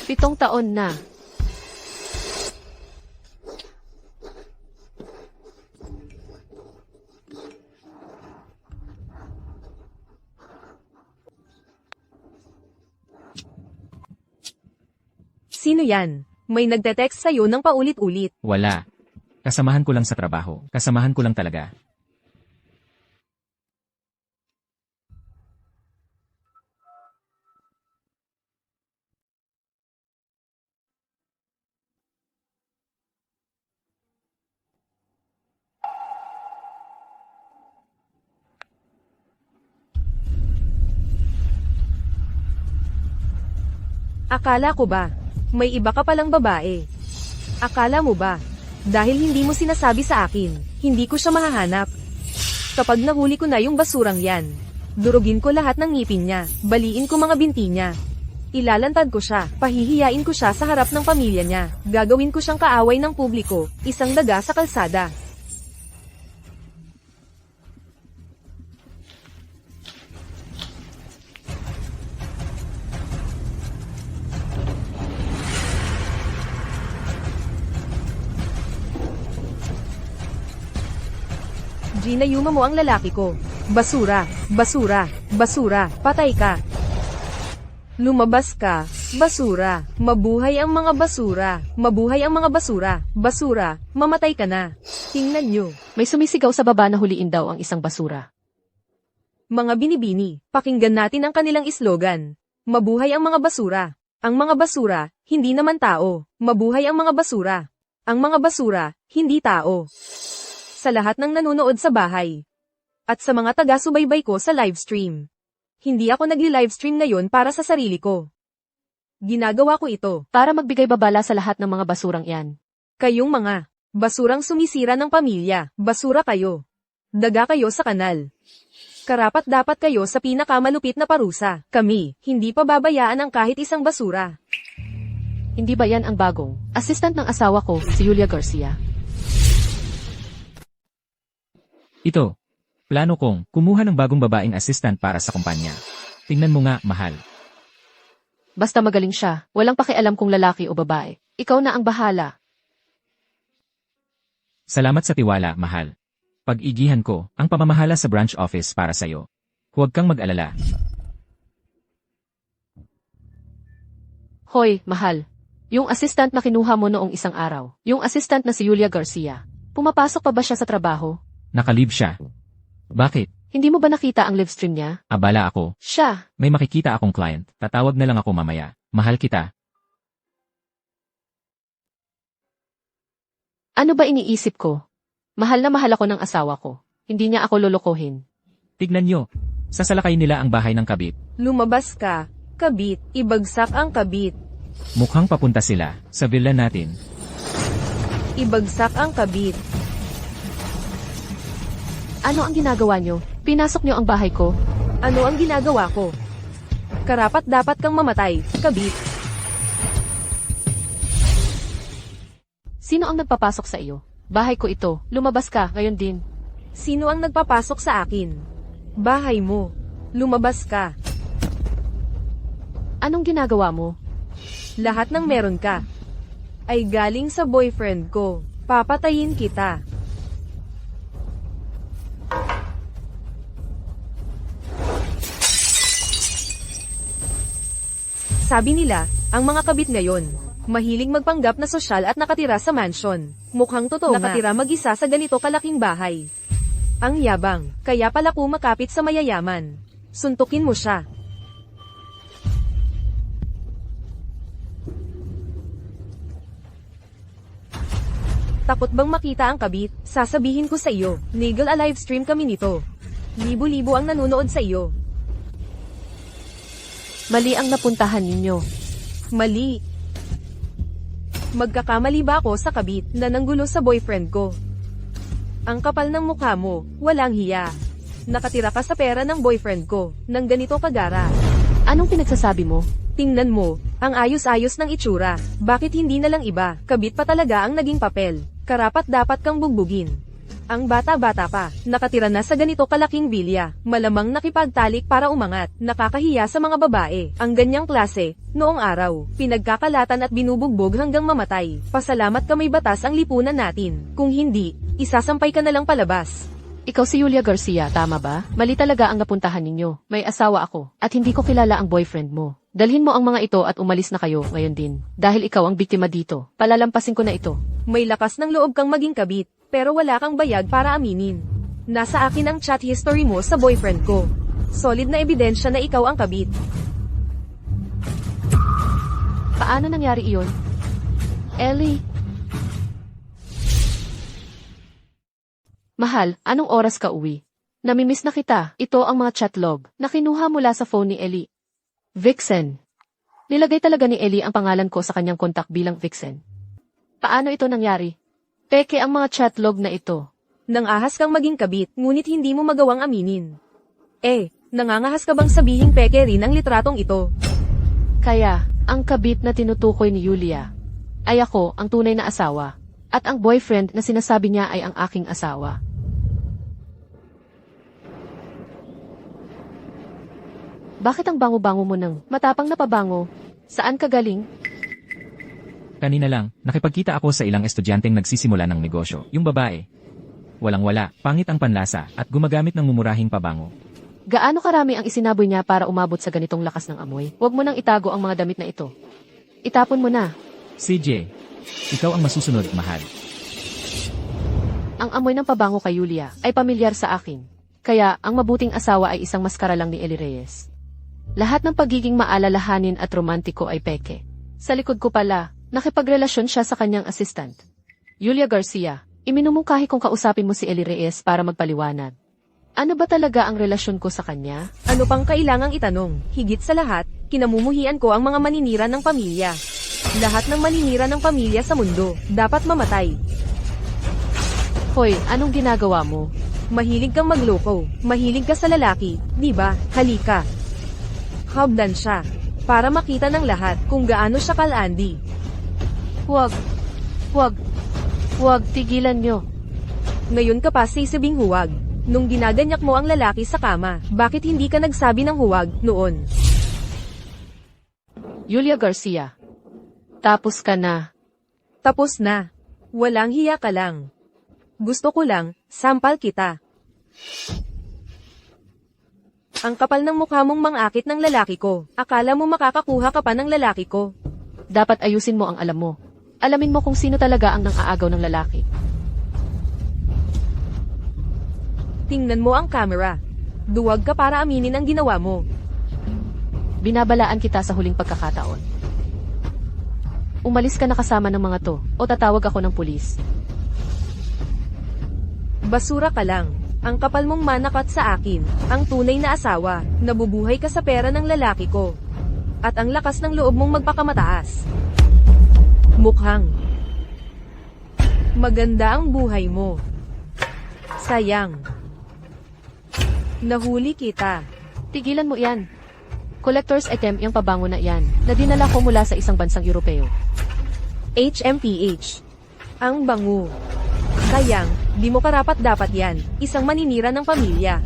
7 taon na. Sino yan? May nagte-text sa'yo ng paulit-ulit. Wala. Kasamahan ko lang sa trabaho. Kasamahan ko lang talaga. Akala ko ba? May iba ka palang babae. Akala mo ba? Dahil hindi mo sinasabi sa akin, hindi ko siya mahahanap. Kapag nahuli ko na yung basurang yan, durugin ko lahat ng ngipin niya, baliin ko mga binti niya. Ilalantad ko siya, pahihiyain ko siya sa harap ng pamilya niya, gagawin ko siyang kaaway ng publiko, isang daga sa kalsada. Ginayuma mo ang lalaki ko. Basura, basura, basura, patay ka. Lumabas ka, basura. Mabuhay ang mga basura. Mabuhay ang mga basura. Basura, mamatay ka na. Tingnan nyo. May sumisigaw sa baba na huliin daw ang isang basura. Mga binibini, pakinggan natin ang kanilang slogan. Mabuhay ang mga basura. Ang mga basura, hindi naman tao. Mabuhay ang mga basura. Ang mga basura, hindi tao. Sa lahat ng nanonood sa bahay. At sa mga taga-subaybay ko sa livestream. Hindi ako nagli-livestream ngayon para sa sarili ko. Ginagawa ko ito Para magbigay babala sa lahat ng mga basurang yan. kayong mga basurang sumisira ng pamilya, basura kayo. Daga kayo sa kanal. Karapat-dapat kayo sa pinakamalupit na parusa. Kami, hindi pa babayaan ang kahit isang basura. Hindi ba yan ang bagong assistant ng asawa ko, si Julia Garcia? Ito. Plano kong kumuha ng bagong babaeng assistant para sa kumpanya. Tingnan mo nga, mahal. Basta magaling siya, walang pakialam kung lalaki o babae. Ikaw na ang bahala. Salamat sa tiwala, mahal. Pag-igihan ko ang pamamahala sa branch office para sa'yo. Huwag kang mag-alala. Hoy, mahal. Yung assistant na kinuha mo noong isang araw, yung assistant na si Julia Garcia, pumapasok pa ba siya sa trabaho? Nakalib siya. Bakit? Hindi mo ba nakita ang live stream niya? Abala ako. Siya. May makikita akong client. Tatawag na lang ako mamaya. Mahal kita. Ano ba iniisip ko? Mahal na mahal ako ng asawa ko. Hindi niya ako lolokohin. Tignan nyo. Sasalakay nila ang bahay ng kabit. Lumabas ka, kabit, ibagsak ang kabit. Mukhang papunta sila sa villa natin. Ibagsak ang kabit. Ano ang ginagawa niyo? Pinasok niyo ang bahay ko? Ano ang ginagawa ko? Karapat-dapat kang mamatay, kabit. Sino ang nagpapasok sa iyo? Bahay ko ito. Lumabas ka, ngayon din. Sino ang nagpapasok sa akin? Bahay mo. Lumabas ka. Anong ginagawa mo? Lahat ng meron ka ay galing sa boyfriend ko. Papatayin kita. Sabi nila, ang mga kabit ngayon, mahiling magpanggap na sosyal at nakatira sa mansion. Mukhang totoo nakatira mag-isa sa ganito kalaking bahay. Ang yabang, kaya pala kumakapit sa mayayaman. Suntukin mo siya. Takot bang makita ang kabit? Sasabihin ko sa iyo, Nigel, alive stream kami nito. Libo-libo ang nanonood sa iyo. Mali ang napuntahan ninyo. Mali. Magkakamali ba ako sa kabit na nanggulo sa boyfriend ko? Ang kapal ng mukha mo, walang hiya. Nakatira ka sa pera ng boyfriend ko, nang ganito kagara. Anong pinagsasabi mo? Tingnan mo, ang ayos-ayos ng itsura. Bakit hindi na lang iba? Kabit pa talaga ang naging papel. Karapat-dapat kang bugbugin. Ang bata-bata pa, nakatira na sa ganito kalaking bilya, malamang nakipagtalik para umangat, nakakahiya sa mga babae. Ang ganyang klase, noong araw, pinagkakalatan at binubugbog hanggang mamatay. Pasalamat ka may batas ang lipunan natin. Kung hindi, isasampay ka na lang palabas. Ikaw si Julia Garcia, tama ba? Mali talaga ang napuntahan ninyo. May asawa ako, at hindi ko kilala ang boyfriend mo. Dalhin mo ang mga ito at umalis na kayo ngayon din. Dahil ikaw ang biktima dito, palalampasin ko na ito. May lakas ng loob kang maging kabit, pero wala kang bayag para aminin. Nasa akin ang chat history mo sa boyfriend ko. Solid na ebidensya na ikaw ang kabit. Paano nangyari iyon? Ellie? Mahal, anong oras ka uwi? Namimiss na kita. Ito ang mga chat log na kinuha mula sa phone ni Ellie. Vixen. Nilagay talaga ni Ellie ang pangalan ko sa kanyang kontak bilang Vixen. Paano ito nangyari? Peke ang mga chat log na ito. Nangahas kang maging kabit, ngunit hindi mo magawang aminin. Nangangahas ka bang sabihing peke rin ang litratong ito? Kaya, ang kabit na tinutukoy ni Julia ay ako ang tunay na asawa. At ang boyfriend na sinasabi niya ay ang aking asawa. Bakit ang bango-bango mo nang matapang na pabango? Saan ka galing? Kanina lang, nakipagkita ako sa ilang estudyanteng nagsisimula ng negosyo. Yung babae. Walang-wala, pangit ang panlasa, at gumagamit ng mumurahing pabango. Gaano karami ang isinaboy niya para umabot sa ganitong lakas ng amoy? Huwag mo nang itago ang mga damit na ito. Itapon mo na. CJ, ikaw ang masusunod, mahal. Ang amoy ng pabango kay Julia ay pamilyar sa akin. Kaya, ang mabuting asawa ay isang maskara lang ni Ellie Reyes. Lahat ng pagiging maalalahanin at romantiko ay peke. Sa likod ko pala, nakipagrelasyon siya sa kanyang assistant. Julia Garcia, iminumungkahi kong kausapin mo si Ellie Reyes para magpaliwanag. Ano ba talaga ang relasyon ko sa kanya? Ano pang kailangang itanong? Higit sa lahat, kinamumuhian ko ang mga maninira ng pamilya. Lahat ng maninira ng pamilya sa mundo, dapat mamatay. Hoy, anong ginagawa mo? Mahilig kang magloko, mahilig ka sa lalaki, di ba? Halika. Habdan siya, para makita ng lahat kung gaano siya kalandi. Huwag, tigilan nyo. Ngayon ka pa sisabing huwag. Nung ginaganyak mo ang lalaki sa kama, bakit hindi ka nagsabi ng huwag noon? Julia Garcia. Tapos ka na. Tapos na. Walang hiya ka lang. Gusto ko lang, sampal kita. Ang kapal ng mukha mong mangakit ng lalaki ko. Akala mo makakakuha ka pa ng lalaki ko. Dapat ayusin mo ang alam mo. Alamin mo kung sino talaga ang nang-aagaw ng lalaki. Tingnan mo ang camera. Duwag ka para aminin ang ginawa mo. Binabalaan kita sa huling pagkakataon. Umalis ka na kasama ng mga to, o tatawag ako ng pulis. Basura ka lang. Ang kapal mong manakat sa akin, ang tunay na asawa, nabubuhay ka sa pera ng lalaki ko. At ang lakas ng loob mong magpakamataas. Mukhang maganda ang buhay mo. Sayang. Nahuli kita. Tigilan mo yan. Collector's item yung pabango na yan, na dinala ko mula sa isang bansang Europeo. HMPH. Ang bango. Sayang, di mo karapat-dapat yan, isang maninira ng pamilya.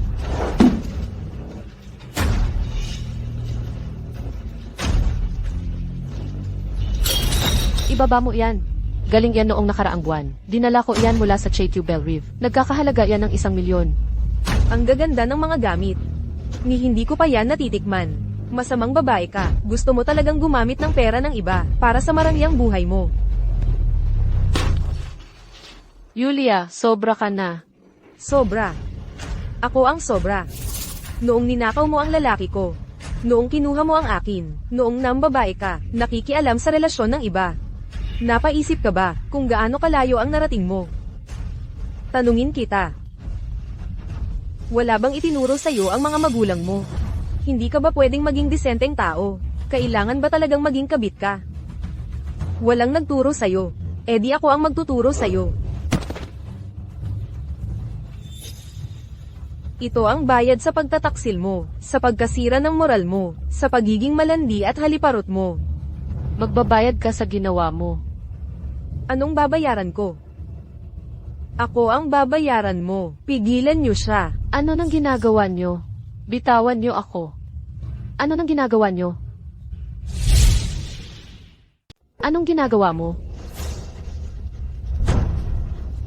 Ibaba mo yan. Galing yan noong nakaraang buwan. Dinala ko yan mula sa Chetu Bell Reef. Nagkakahalaga yan ng 1 milyon. Ang gaganda ng mga gamit. Ni hindi ko pa yan natitikman. Masamang babae ka, gusto mo talagang gumamit ng pera ng iba, para sa marangyang buhay mo. Julia, sobra ka na. Sobra. Ako ang sobra. Noong ninakaw mo ang lalaki ko. Noong kinuha mo ang akin. Noong nambabae ka, nakikialam sa relasyon ng iba. Napaisip ka ba kung gaano kalayo ang narating mo? Tanungin kita. Wala bang itinuro sa'yo ang mga magulang mo? Hindi ka ba pwedeng maging disenteng tao? Kailangan ba talagang maging kabit ka? Walang nagturo sa'yo. Di ako ang magtuturo sa'yo. Ito ang bayad sa pagtataksil mo, sa pagkasira ng moral mo, sa pagiging malandi at haliparot mo. Magbabayad ka sa ginawa mo. Anong babayaran ko? Ako ang babayaran mo. Pigilan niyo siya. Ano nang ginagawa nyo? Bitawan nyo ako. Ano nang ginagawa nyo? Anong ginagawa mo?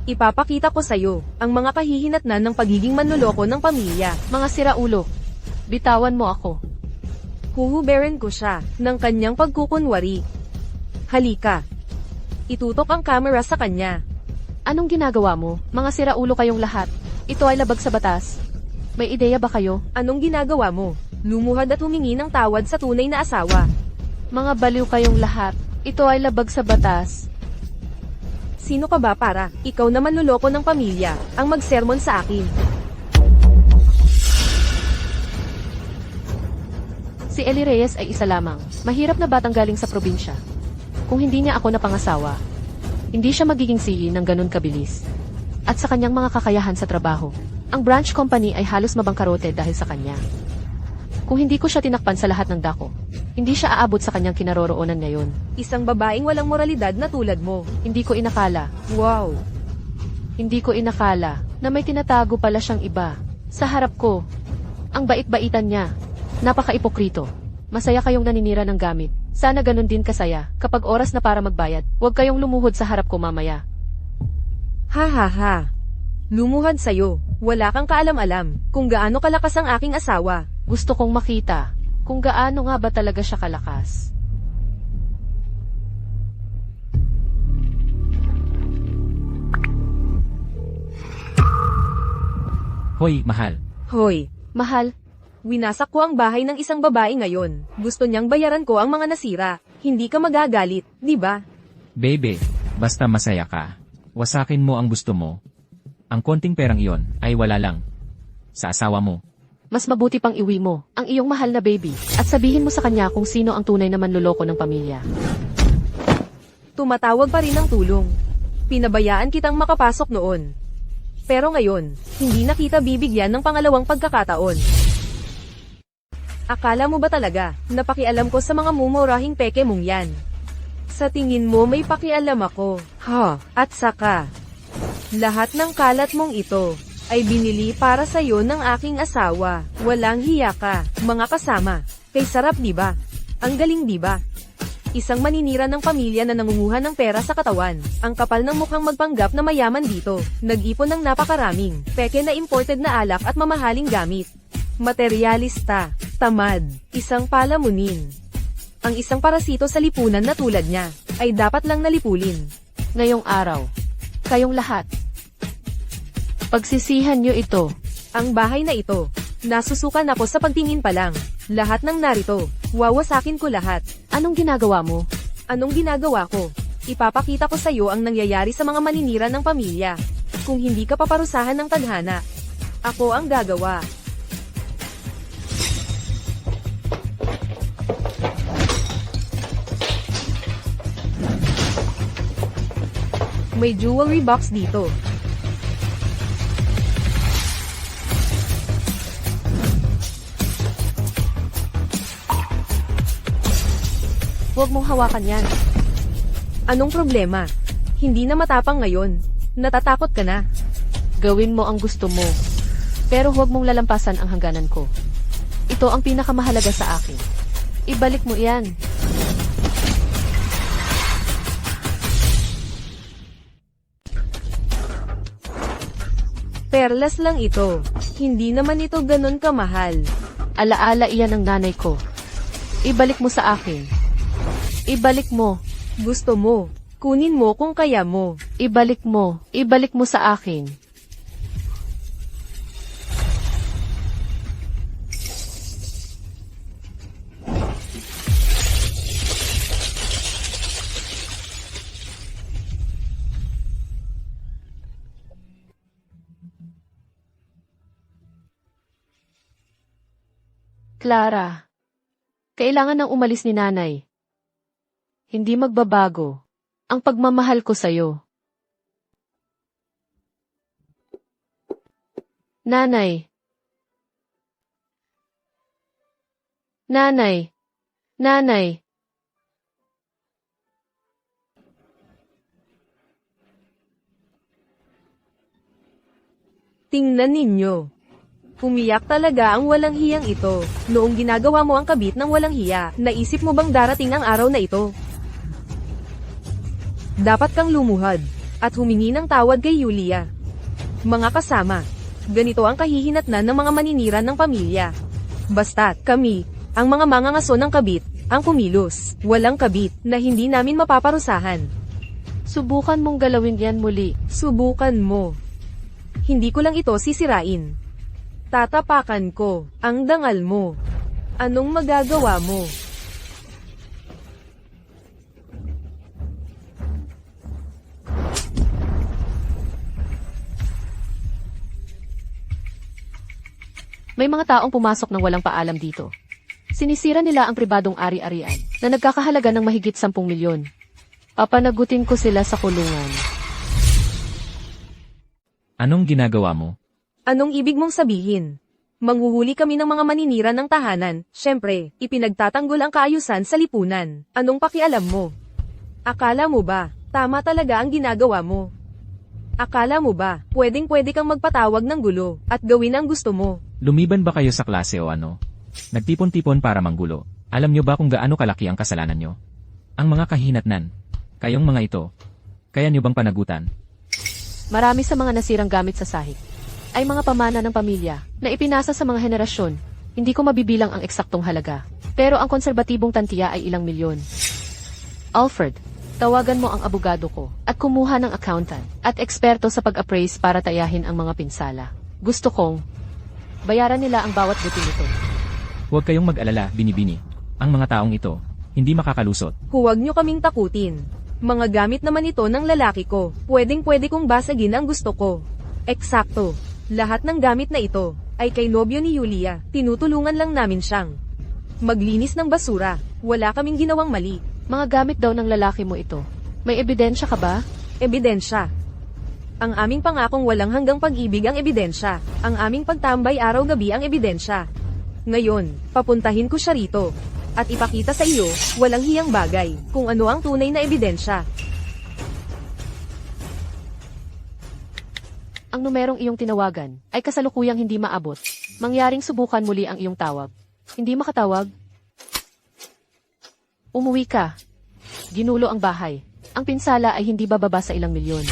Ipapakita ko sa'yo ang mga kahihinatnan ng pagiging manloloko ng pamilya. Mga siraulo. Bitawan mo ako. Huhuberin ko siya ng kanyang pagkukunwari. Halika. Itutok ang camera sa kanya. Anong ginagawa mo? Mga siraulo kayong lahat. Ito ay labag sa batas. May ideya ba kayo? Anong ginagawa mo? Lumuhad at humingi ng tawad sa tunay na asawa. Mga baliw kayong lahat. Ito ay labag sa batas. Sino ka ba para, ikaw na manloloko ng pamilya, ang magsermon sa akin? Si Eli Reyes ay isa lamang. Mahirap na batang galing sa probinsya. Kung hindi niya ako napangasawa, hindi siya magiging CEO ng ganun kabilis. At sa kanyang mga kakayahan sa trabaho, ang branch company ay halos mabangkarote dahil sa kanya. Kung hindi ko siya tinakpan sa lahat ng dako, hindi siya aabot sa kanyang kinaroroonan ngayon. Isang babaeng walang moralidad na tulad mo. Hindi ko inakala. Wow! Hindi ko inakala na may tinatago pala siyang iba. Sa harap ko, ang bait-baitan niya. Napaka-ipokrito. Masaya kayong naninira ng gamit. Sana ganun din kasaya kapag oras na para magbayad. Huwag kayong lumuhod sa harap ko mamaya. Ha ha ha. Lumuhad sa'yo. Wala kang kaalam-alam kung gaano kalakas ang aking asawa. Gusto kong makita kung gaano nga ba talaga siya kalakas. Hoy, mahal. Hoy, Mahal, winasak ko ang bahay ng isang babae ngayon. Gusto niyang bayaran ko ang mga nasira. Hindi ka magagalit, di ba? Baby, basta masaya ka. Wasakin mo ang gusto mo. Ang konting perang iyon ay wala lang. Sa asawa mo. mas mabuti pang iwi mo ang iyong mahal na baby at sabihin mo sa kanya kung sino ang tunay na manloloko ng pamilya. Tumatawag pa rin ng tulong. Pinabayaan kitang makapasok noon. Pero ngayon, hindi na kita bibigyan ng pangalawang pagkakataon. Akala mo ba talaga, napakialam ko sa mga mumurahing peke mong yan? Sa tingin mo may pakialam ako, ha? At saka, lahat ng kalat mong ito, ay binili para sa'yo ng aking asawa. Walang hiya ka, mga kasama. Kay sarap diba? Ang galing diba? Isang maninira ng pamilya na nangunguha ng pera sa katawan. Ang kapal ng mukhang magpanggap na mayaman dito. Nag-ipon ng napakaraming, peke na imported na alak at mamahaling gamit. Materialista, tamad, isang palamunin. Ang isang parasito sa lipunan na tulad niya, ay dapat lang nalipulin. Ngayong araw, kayong lahat, pagsisihan niyo ito. Ang bahay na ito, nasusukan ako sa pagtingin pa lang. Lahat ng narito, wawasakin ko lahat. Anong ginagawa mo? Anong ginagawa ko? Ipapakita ko sa iyo ang nangyayari sa mga maninira ng pamilya. Kung hindi ka paparusahan ng tadhana, ako ang gagawa. May jewelry box dito. Huwag mong hawakan yan. Anong problema? Hindi na matapang ngayon. Natatakot ka na. Gawin mo ang gusto mo. Pero huwag mong lalampasan ang hangganan ko. Ito ang pinakamahalaga sa akin. Ibalik mo yan. Perlas lang ito. Hindi naman ito ganun kamahal. Alaala iyan ng nanay ko. Ibalik mo sa akin. Ibalik mo. Gusto mo. Kunin mo kung kaya mo. Ibalik mo. Ibalik mo sa akin. Clara, kailangan nang umalis ni nanay. Hindi magbabago ang pagmamahal ko sa'yo. Nanay. Nanay. Nanay. Tingnan ninyo. Umiyak talaga ang walang hiyang ito. Noong ginagawa mo ang kabit ng walang hiya, naisip mo bang darating ang araw na ito? Dapat kang lumuhad at humingi ng tawad kay Yulia. Mga kasama, ganito ang kahihinatnan ng mga maninira ng pamilya. Basta't kami, ang mga mangangaso ng kabit, ang kumilos, walang kabit na hindi namin mapaparusahan. Subukan mong galawin yan muli. Subukan mo. Hindi ko lang ito sisirain. Tatapakan ko ang dangal mo. Anong magagawa mo? May mga taong pumasok ng walang paalam dito. Sinisira nila ang pribadong ari-arian na nagkakahalaga ng mahigit 10 milyon. Papanagutin ko sila sa kulungan. Anong ginagawa mo? Anong ibig mong sabihin? Manghuhuli kami ng mga maninira ng tahanan, syempre, ipinagtatanggol ang kaayusan sa lipunan. Anong pakialam mo? Akala mo ba, tama talaga ang ginagawa mo? Akala mo ba, pwedeng-pwede kang magpatawag ng gulo, at gawin ang gusto mo? Lumiban ba kayo sa klase o ano? Nagtipon-tipon para manggulo. Alam nyo ba kung gaano kalaki ang kasalanan nyo? Ang mga kahinatnan. Kayong mga ito. Kaya nyo bang panagutan? Marami sa mga nasirang gamit sa sahig ay mga pamana ng pamilya na ipinasa sa mga henerasyon. Hindi ko mabibilang ang eksaktong halaga. Pero ang konserbatibong tantiya ay ilang milyon. Alfred, tawagan mo ang abogado ko at kumuha ng accountant at eksperto sa pag-appraise para tayahin ang mga pinsala. Gusto kong bayaran nila ang bawat buti nito. Huwag kayong mag-alala, binibini. Ang mga taong ito, hindi makakalusot. Huwag nyo kaming takutin. Mga gamit naman ito ng lalaki ko. Pwedeng-pwede kong basagin ang gusto ko. Eksakto. Lahat ng gamit na ito ay kay nobyo ni Yulia. Tinutulungan lang namin siyang maglinis ng basura. Wala kaming ginawang mali. Mga gamit daw ng lalaki mo ito. May ebidensya ka ba? Ebidensya. Ang aming pangakong walang hanggang pag-ibig ang ebidensya. Ang aming pagtambay araw-gabi ang ebidensya. Ngayon, papuntahin ko siya rito. At ipakita sa iyo, walang hiyang bagay, kung ano ang tunay na ebidensya. Ang numerong iyong tinawagan ay kasalukuyang hindi maabot. Mangyaring subukan muli ang iyong tawag. Hindi makatawag? Umuwi ka. Ginulo ang bahay. Ang pinsala ay hindi bababa sa ilang milyon.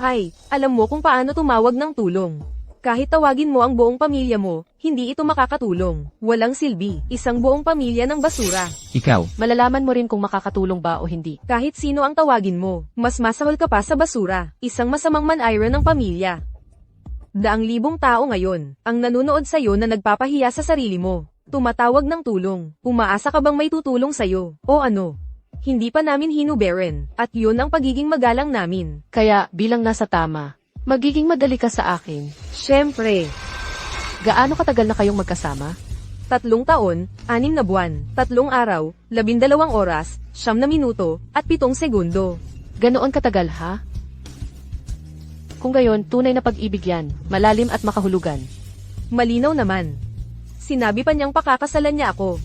Ay, alam mo kung paano tumawag ng tulong. Kahit tawagin mo ang buong pamilya mo, hindi ito makakatulong. Walang silbi, isang buong pamilya ng basura. Ikaw, Malalaman mo rin kung makakatulong ba o hindi. Kahit sino ang tawagin mo, mas masahol ka pa sa basura, isang masamang manayra ng pamilya. Daang libong tao ngayon, ang nanunood sa'yo na nagpapahiya sa sarili mo. Tumatawag ng tulong, umaasa ka bang may tutulong sa'yo, o ano? Hindi pa namin hinuberin, at yun ang pagiging magalang namin. Kaya, bilang nasa tama, magiging madali ka sa akin. Siyempre, Gaano katagal na kayong magkasama? 3 taon, 6 na buwan, 3 araw, 12 oras, 9 na minuto, at 7 segundo. Ganoon katagal ha? Kung gayon, tunay na pag-ibig yan, malalim at makahulugan. Malinaw naman. Sinabi pa niyang pakakasalan niya ako.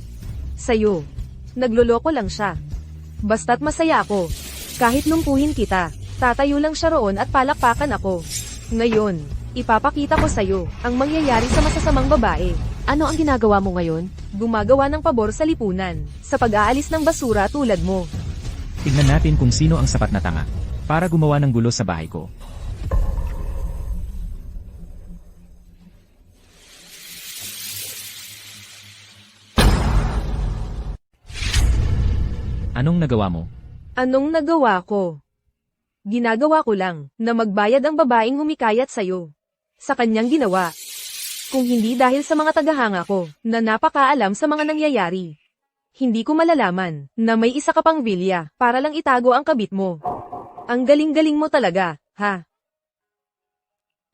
Sa'yo. Nagloloko lang siya. Basta't masaya ako. Kahit numpuhin kita, tatayo lang siya roon at palakpakan ako. Ngayon, ipapakita ko sa'yo ang mangyayari sa masasamang babae. Ano ang ginagawa mo ngayon? Gumagawa ng pabor sa lipunan, sa pag-aalis ng basura tulad mo. tignan natin kung sino ang sapat na tanga para gumawa ng gulo sa bahay ko. Anong nagawa mo? Anong nagawa ko? Ginagawa ko lang, na magbayad ang babaeng humikayat sa'yo. Sa kanyang ginawa. Kung hindi dahil sa mga tagahanga ko, na napakaalam sa mga nangyayari. Hindi ko malalaman, na may isa ka pang bilya, para lang itago ang kabit mo. Ang galing-galing mo talaga, ha?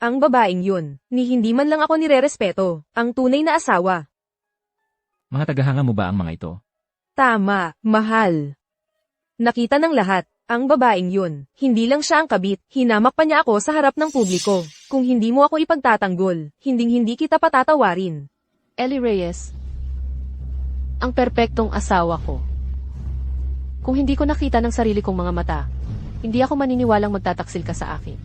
Ang babaeng yun, ni hindi man lang ako nirerespeto, ang tunay na asawa. Mga tagahanga mo ba ang mga ito? Tama, mahal. Nakita ng lahat, ang babaeng yun, hindi lang siya ang kabit, hinamak pa niya ako sa harap ng publiko. Kung hindi mo ako ipagtatanggol, hinding-hindi kita patatawarin. Ellie Reyes, ang perpektong asawa ko. Kung hindi ko nakita ng sarili kong mga mata, Hindi ako maniniwalang magtataksil ka sa akin.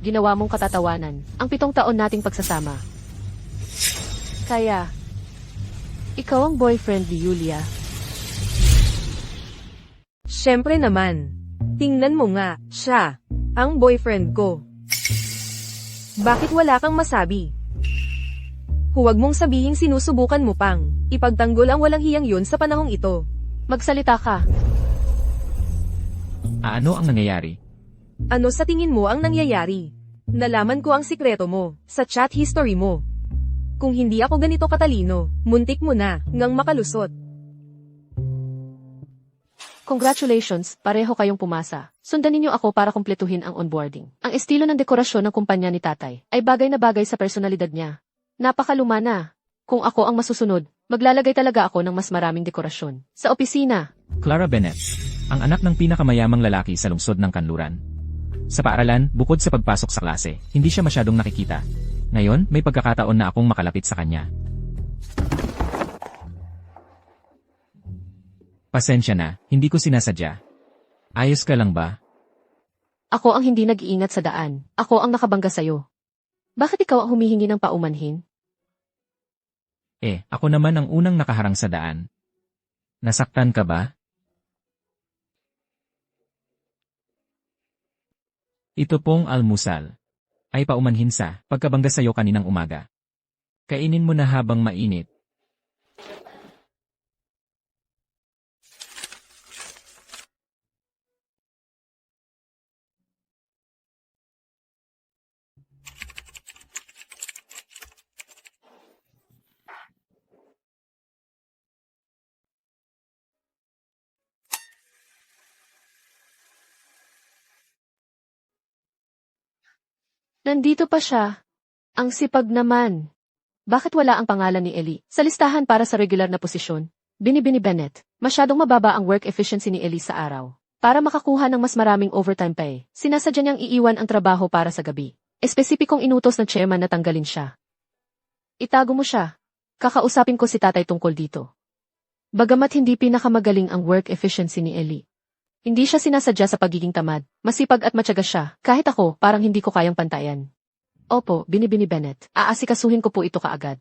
Ginawa mong katatawanan ang 7 taon nating pagsasama. Kaya, ikaw ang boyfriend ni Yulia. Siyempre naman. Tingnan mo nga, siya, ang boyfriend ko. Bakit wala kang masabi? Huwag mong sabihing sinusubukan mo pang ipagtanggol ang walang hiyang yun sa panahong ito. Magsalita ka. Ano ang nangyayari? Ano sa tingin mo ang nangyayari? Nalaman ko ang sikreto mo sa chat history mo. Kung hindi ako ganito katalino, muntik mo na ngang makalusot. Congratulations, pareho kayong pumasa. Sundan ninyo ako para kumpletuhin ang onboarding. Ang estilo ng dekorasyon ng kumpanya ni tatay ay bagay na bagay sa personalidad niya. Napakaluma na. Kung ako ang masusunod, maglalagay talaga ako ng mas maraming dekorasyon. Sa opisina. Clara Bennett, ang anak ng pinakamayamang lalaki sa lungsod ng Kanluran. Sa paaralan, bukod sa pagpasok sa klase, hindi siya masyadong nakikita. Ngayon, may pagkakataon na akong makalapit sa kanya. Pasensya na, hindi ko sinasadya. Ayos ka lang ba? Ako ang hindi nag-iingat sa daan. Ako ang nakabangga sa'yo. Bakit ikaw ang humihingi ng paumanhin? Ako naman ang unang nakaharang sa daan. Nasaktan ka ba? Ito pong almusal. Ay paumanhin sa pagkabangga sa'yo kaninang umaga. Kainin mo na habang mainit. Nandito pa siya. Ang sipag naman. Bakit wala ang pangalan ni Ellie sa listahan para sa regular na posisyon? Binibini Bennett, masyadong mababa ang work efficiency ni Ellie sa araw. Para makakuha ng mas maraming overtime pay, sinasadya niyang iiwan ang trabaho para sa gabi. Espesipikong inutos ng chairman na tanggalin siya. Itago mo siya. Kakausapin ko si tatay tungkol dito. Bagamat hindi pinakamagaling ang work efficiency ni Ellie. Hindi siya sinasadya sa pagiging tamad, masipag at matyaga siya, kahit ako, parang hindi ko kayang pantayan. Opo, Binibini Bennett, aasikasuhin ko po ito kaagad.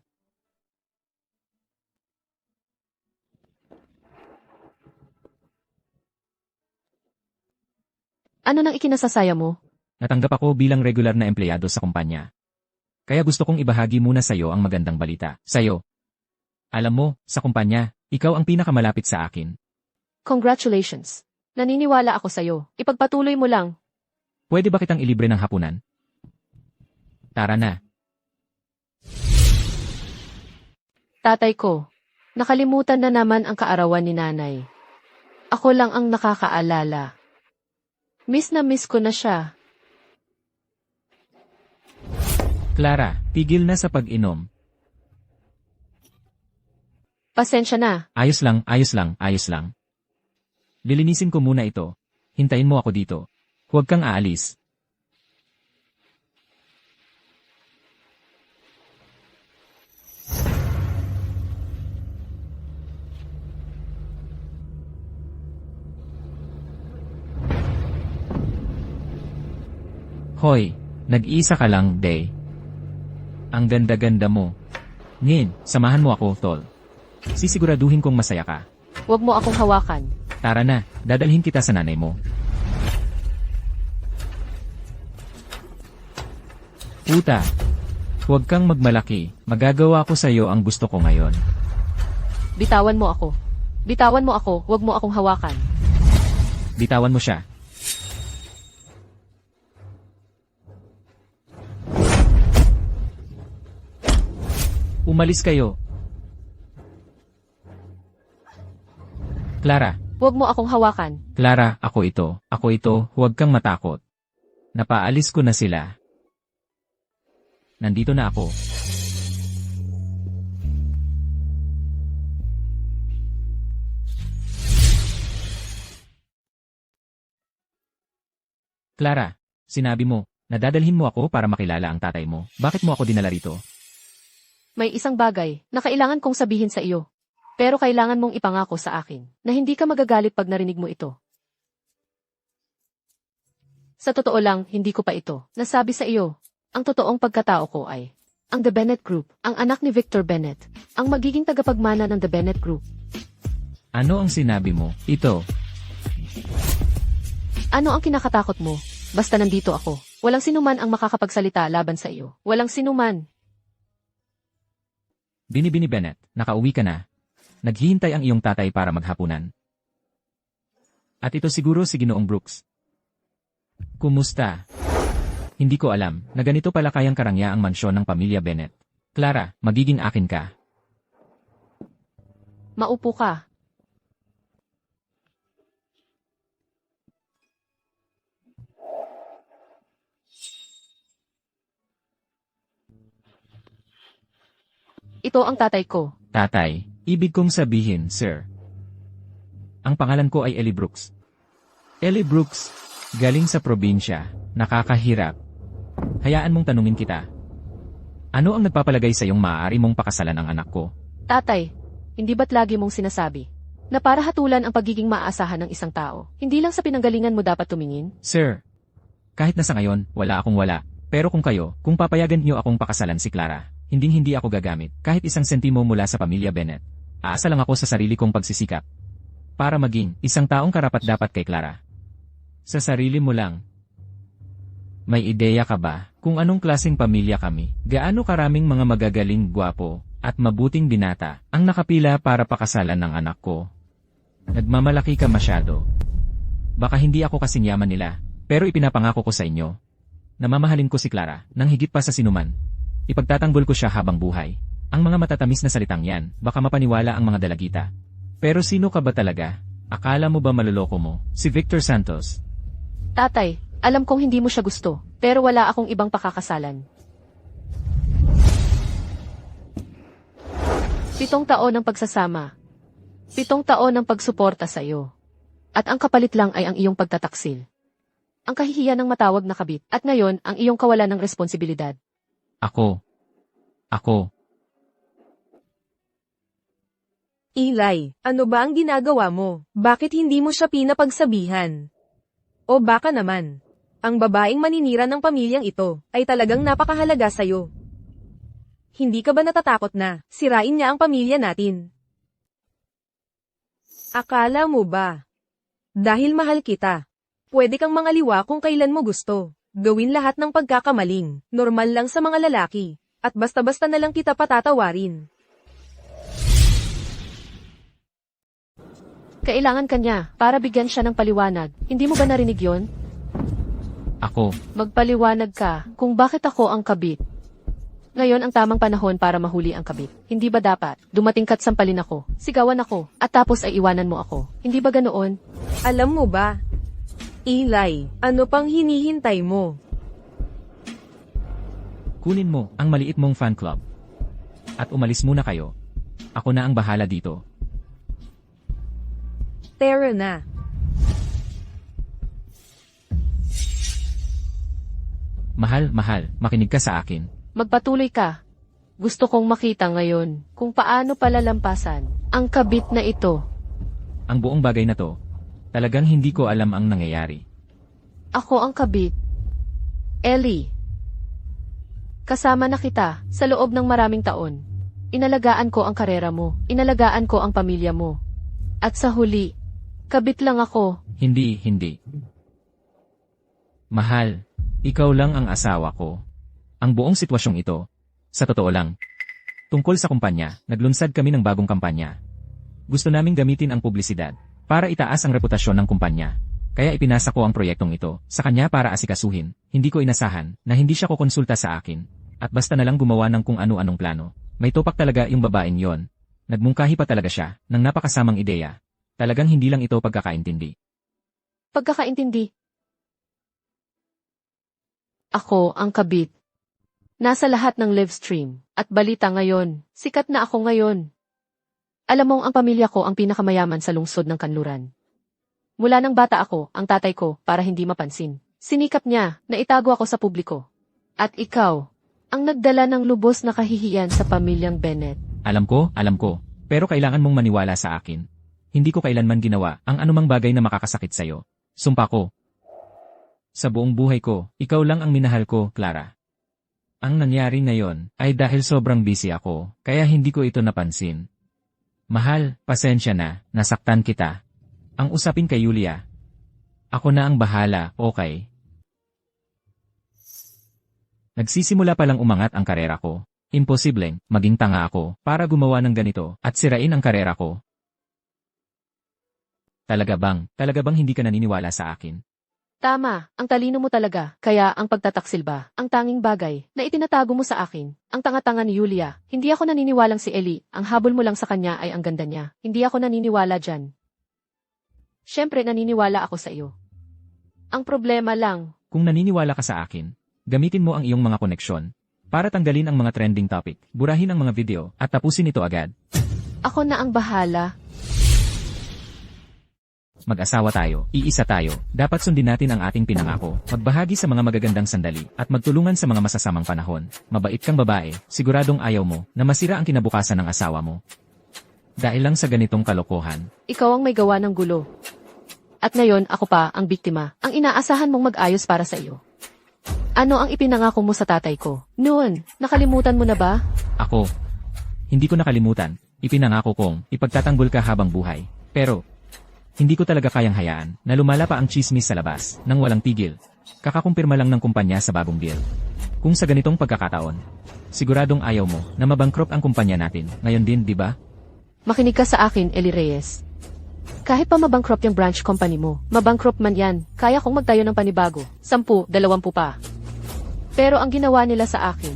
Ano nang ikinasasaya mo? Natanggap ako bilang regular na empleyado sa kumpanya. Kaya gusto kong ibahagi muna sa'yo ang magandang balita. Sa'yo. Alam mo, sa kumpanya, ikaw ang pinakamalapit sa akin. Congratulations. Naniniwala ako sa'yo. Ipagpatuloy mo lang. Pwede ba kitang ilibre ng hapunan? Tara na. Tatay ko, nakalimutan na naman ang kaarawan ni nanay. Ako lang ang nakakaalala. Miss na miss ko na siya. Clara, tigil na sa pag-inom. Pasensya na. Ayos lang, ayos lang, ayos lang. Lilinisin ko muna ito. Hintayin mo ako dito. Huwag kang aalis. Hoy, nag-iisa ka lang, Day. Ang ganda-ganda mo. Ngin, samahan mo ako, tol. Sisiguraduhin kong masaya ka. Huwag mo akong hawakan. Tara na, dadalhin kita sa nanay mo. Puta, huwag kang magmalaki. Magagawa ko sa iyo ang gusto ko ngayon. Bitawan mo ako. Bitawan mo ako, huwag mo akong hawakan. Bitawan mo siya. Umalis kayo. Clara, Huwag mo akong hawakan. Clara, ako ito. Ako ito, huwag kang matakot. Napaalis ko na sila. Nandito na ako. Clara, sinabi mo, nadadalhin mo ako para makilala ang tatay mo. Bakit mo ako dinala rito? May isang bagay na kailangan kong sabihin sa iyo. Pero kailangan mong ipangako sa akin na hindi ka magagalit pag narinig mo ito. Sa totoo lang, hindi ko pa ito nasabi sa iyo. Ang totoong pagkatao ko ay ang The Bennett Group, ang anak ni Victor Bennett, ang magiging tagapagmana ng The Bennett Group. Ano ang sinabi mo? Ito. Ano ang kinakatakot mo? Basta nandito ako. Walang sinuman ang makakapagsalita laban sa iyo. Walang sinuman. Binibini Bennett, nakauwi ka na. Naghihintay ang iyong tatay para maghapunan. At ito siguro si Ginoong Brooks. Kumusta? Hindi ko alam na ganito pala kayang karangya ang mansyon ng pamilya Bennett. Clara, magiging akin ka. Maupo ka. Ito ang tatay ko. Tatay, ibig kong sabihin, sir. Ang pangalan ko ay Ellie Brooks. Ellie Brooks, galing sa probinsya, nakakahirap. Hayaan mong tanungin kita. Ano ang nagpapalagay sa iyong maaari mong pakasalan ang anak ko? Tatay, hindi ba't lagi mong sinasabi na para hatulan ang pagiging maaasahan ng isang tao? Hindi lang sa pinanggalingan mo dapat tumingin? Sir, kahit na sa ngayon, wala akong wala. Pero kung kayo, kung papayagan niyo akong pakasalan si Clara, hindi ako gagamit kahit isang sentimo mula sa pamilya Bennett. Aasa lang ako sa sarili kong pagsisikap para maging isang taong karapat-dapat kay Clara. Sa sarili mo lang. May ideya ka ba kung anong klaseng pamilya kami? Gaano karaming mga magagaling, gwapo, at mabuting binata ang nakapila para pakasalan ng anak ko? Nagmamalaki ka masyado. Baka hindi ako kasing yaman nila, pero ipinapangako ko sa inyo. Namamahalin ko si Clara nang higit pa sa sinuman. Ipagtatanggol ko siya habang buhay. Ang mga matatamis na salitang yan, baka mapaniwala ang mga dalagita. Pero sino ka ba talaga? Akala mo ba maluloko mo? Si Victor Santos. Tatay, alam kong hindi mo siya gusto, pero wala akong ibang pakakasalan. 7 taon ng pagsasama. 7 taon ng pagsuporta sa iyo. At ang kapalit lang ay ang iyong pagtataksil. Ang kahihiyan ng matawag na kabit, at ngayon ang iyong kawalan ng responsibilidad. Ako. Eli, ano ba ang ginagawa mo? Bakit hindi mo siya pinapagsabihan? O baka naman, ang babaeng maninira ng pamilyang ito ay talagang napakahalaga sa'yo. Hindi ka ba natatakot na sirain niya ang pamilya natin? Akala mo ba? Dahil mahal kita, pwede kang mangaliwa kung kailan mo gusto. Gawin lahat ng pagkakamaling, normal lang sa mga lalaki, at basta-basta na lang kita patatawarin. Kailangan kanya para bigyan siya ng paliwanag. Hindi mo ba narinig yon? Ako. Magpaliwanag ka kung bakit ako ang kabit. Ngayon ang tamang panahon para mahuli ang kabit. Hindi ba dapat dumating ka't sampalin ako, sigawan ako, at tapos ay iwanan mo ako? Hindi ba ganoon? Alam mo ba? Eli, ano pang hinihintay mo? Kunin mo ang maliit mong fan club. At umalis muna kayo. Ako na ang bahala dito. Tara na. Mahal, makinig ka sa akin. Magpatuloy ka. Gusto kong makita ngayon kung paano palalampasan ang kabit na ito. Ang buong bagay na to, talagang hindi ko alam ang nangyayari. Ako ang kabit. Ellie. Kasama na kita sa loob ng maraming taon. Inalagaan ko ang karera mo. Inalagaan ko ang pamilya mo. At sa huli, kabit lang ako. Hindi. Mahal, ikaw lang ang asawa ko. Ang buong sitwasyong ito, sa totoo lang, tungkol sa kumpanya, naglunsad kami ng bagong kampanya. Gusto naming gamitin ang publisidad para itaas ang reputasyon ng kumpanya. Kaya ipinasa ko ang proyektong ito sa kanya para asikasuhin. Hindi ko inasahan na hindi siya kukonsulta sa akin. At basta na lang gumawa ng kung ano-anong plano. May topak talaga yung babaeng yon. Nagmungkahi pa talaga siya ng napakasamang ideya. Talagang hindi lang ito pagkakaintindi. Pagkakaintindi. Ako ang kabit. Nasa lahat ng live stream at balita ngayon. Sikat na ako ngayon. Alam mong ang pamilya ko ang pinakamayaman sa lungsod ng Kanluran. Mula nang bata ako, ang tatay ko, para hindi mapansin. Sinikap niya na itago ako sa publiko. At ikaw, ang nagdala ng lubos na kahihiyan sa pamilyang Bennett. Alam ko. Pero kailangan mong maniwala sa akin. Hindi ko kailanman ginawa ang anumang bagay na makakasakit sa'yo. Sumpa ko. Sa buong buhay ko, ikaw lang ang minahal ko, Clara. Ang nangyari ngayon ay dahil sobrang busy ako, kaya hindi ko ito napansin. Mahal, pasensya na, nasaktan kita. Ang usapin kay Julia. Ako na ang bahala, okay? Nagsisimula palang umangat ang karera ko. Imposibleng, maging tanga ako, para gumawa ng ganito, at sirain ang karera ko. Talaga bang hindi ka naniniwala sa akin? Tama, ang talino mo talaga, kaya ang pagtataksil ba, ang tanging bagay na itinatago mo sa akin. Ang tanga-tanga ni Julia, hindi ako naniniwalang si Ellie, ang habol mo lang sa kanya ay ang ganda niya. Hindi ako naniniwala dyan. Siyempre naniniwala ako sa iyo. Ang problema lang, Kung naniniwala ka sa akin, gamitin mo ang iyong mga koneksyon para tanggalin ang mga trending topic, burahin ang mga video, at tapusin ito agad. ako na ang bahala. Mag-asawa tayo, iisa tayo, dapat sundin natin ang ating pinangako, magbahagi sa mga magagandang sandali, at magtulungan sa mga masasamang panahon. Mabait kang babae, siguradong ayaw mo na masira ang kinabukasan ng asawa mo. Dahil lang sa ganitong kalokohan, Ikaw ang may gawa ng gulo. At ngayon ako pa ang biktima, ang inaasahan mong mag-ayos para sa iyo. Ano ang ipinangako mo sa tatay ko? Noon, nakalimutan mo na ba? ako, hindi ko nakalimutan, ipinangako kong ipagtatanggol ka habang buhay. Pero, hindi ko talaga kayang hayaan na lumala pa ang chismis sa labas nang walang tigil. Kakakumpirma lang ng kumpanya sa bagong deal. Kung sa ganitong pagkakataon, siguradong ayaw mo na mabankrupt ang kumpanya natin. Ngayon din, di ba? Makinig ka sa akin, Ellie Reyes. Kahit pa mabankrupt yung branch company mo, mabankrupt man yan, kaya kong magtayo ng panibago, 10, 20 pa. Pero ang ginawa nila sa akin,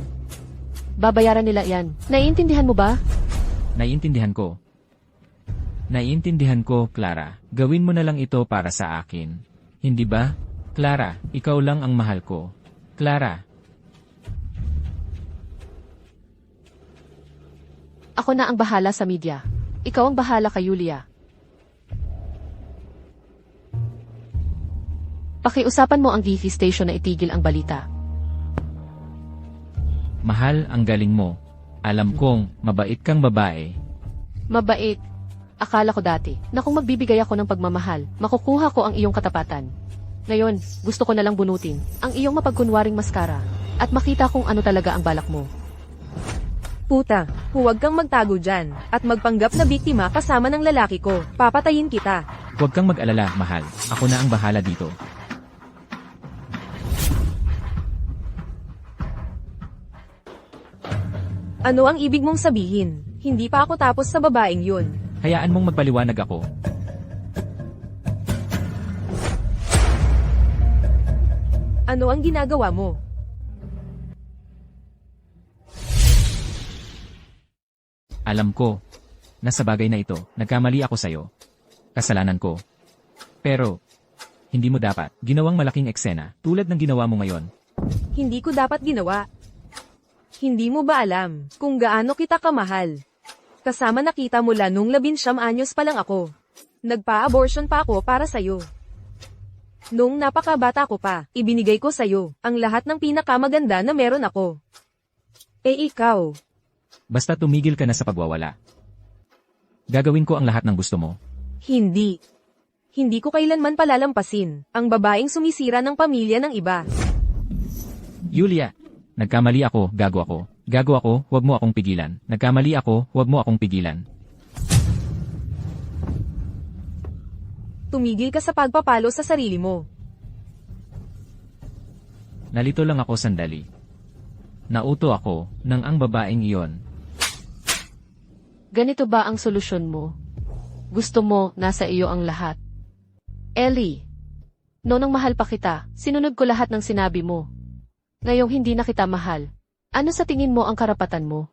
babayaran nila yan. Naiintindihan mo ba? Naiintindihan ko. Naiintindihan ko, Clara. Gawin mo na lang ito para sa akin. Hindi ba? Clara, ikaw lang ang mahal ko. Clara, Ako na ang bahala sa media. Ikaw ang bahala kay Julia. Pakiusapan mo ang TV station na itigil ang balita. mahal, ang galing mo. Alam kong mabait kang babae. Mabait. Akala ko dati na kung magbibigay ako ng pagmamahal, makukuha ko ang iyong katapatan. Ngayon, gusto ko na lang bunutin ang iyong mapagkunwaring maskara at makita kung ano talaga ang balak mo. Puta, huwag kang magtago dyan, at magpanggap na biktima kasama ng lalaki ko. Papatayin kita. Huwag kang mag-alala, mahal. Ako na ang bahala dito. Ano ang ibig mong sabihin? Hindi pa ako tapos sa babaeng yun. Hayaan mong magpaliwanag ako. Ano ang ginagawa mo? Alam ko na sa bagay na ito, nagkamali ako sa'yo. Kasalanan ko. Pero, hindi mo dapat ginawang malaking eksena tulad ng ginawa mo ngayon. Hindi ko dapat ginawa. Hindi mo ba alam kung gaano kita kamahal? Kasama nakita mula nung 19 anyos pa lang ako. Nagpa-abortion pa ako para sa'yo. Nung napakabata ko pa, ibinigay ko sa'yo ang lahat ng pinakamaganda na meron ako. Eh ikaw, Basta tumigil ka na sa pagwawala. Gagawin ko ang lahat ng gusto mo. hindi. Hindi ko kailanman palalampasin ang babaeng sumisira ng pamilya ng iba. Julia, nagkamali ako, gago ako. Gago ako, huwag mo akong pigilan. Nagkamali ako, huwag mo akong pigilan. Tumigil ka sa pagpapalo sa sarili mo. Nalito lang ako sandali. Nauto ako ng ang babaeng iyon. Ganito ba ang solusyon mo? Gusto mo nasa iyo ang lahat? Ellie, noong mahal pa kita, sinunod ko lahat ng sinabi mo. Ngayong hindi na kita mahal, ano sa tingin mo ang karapatan mo?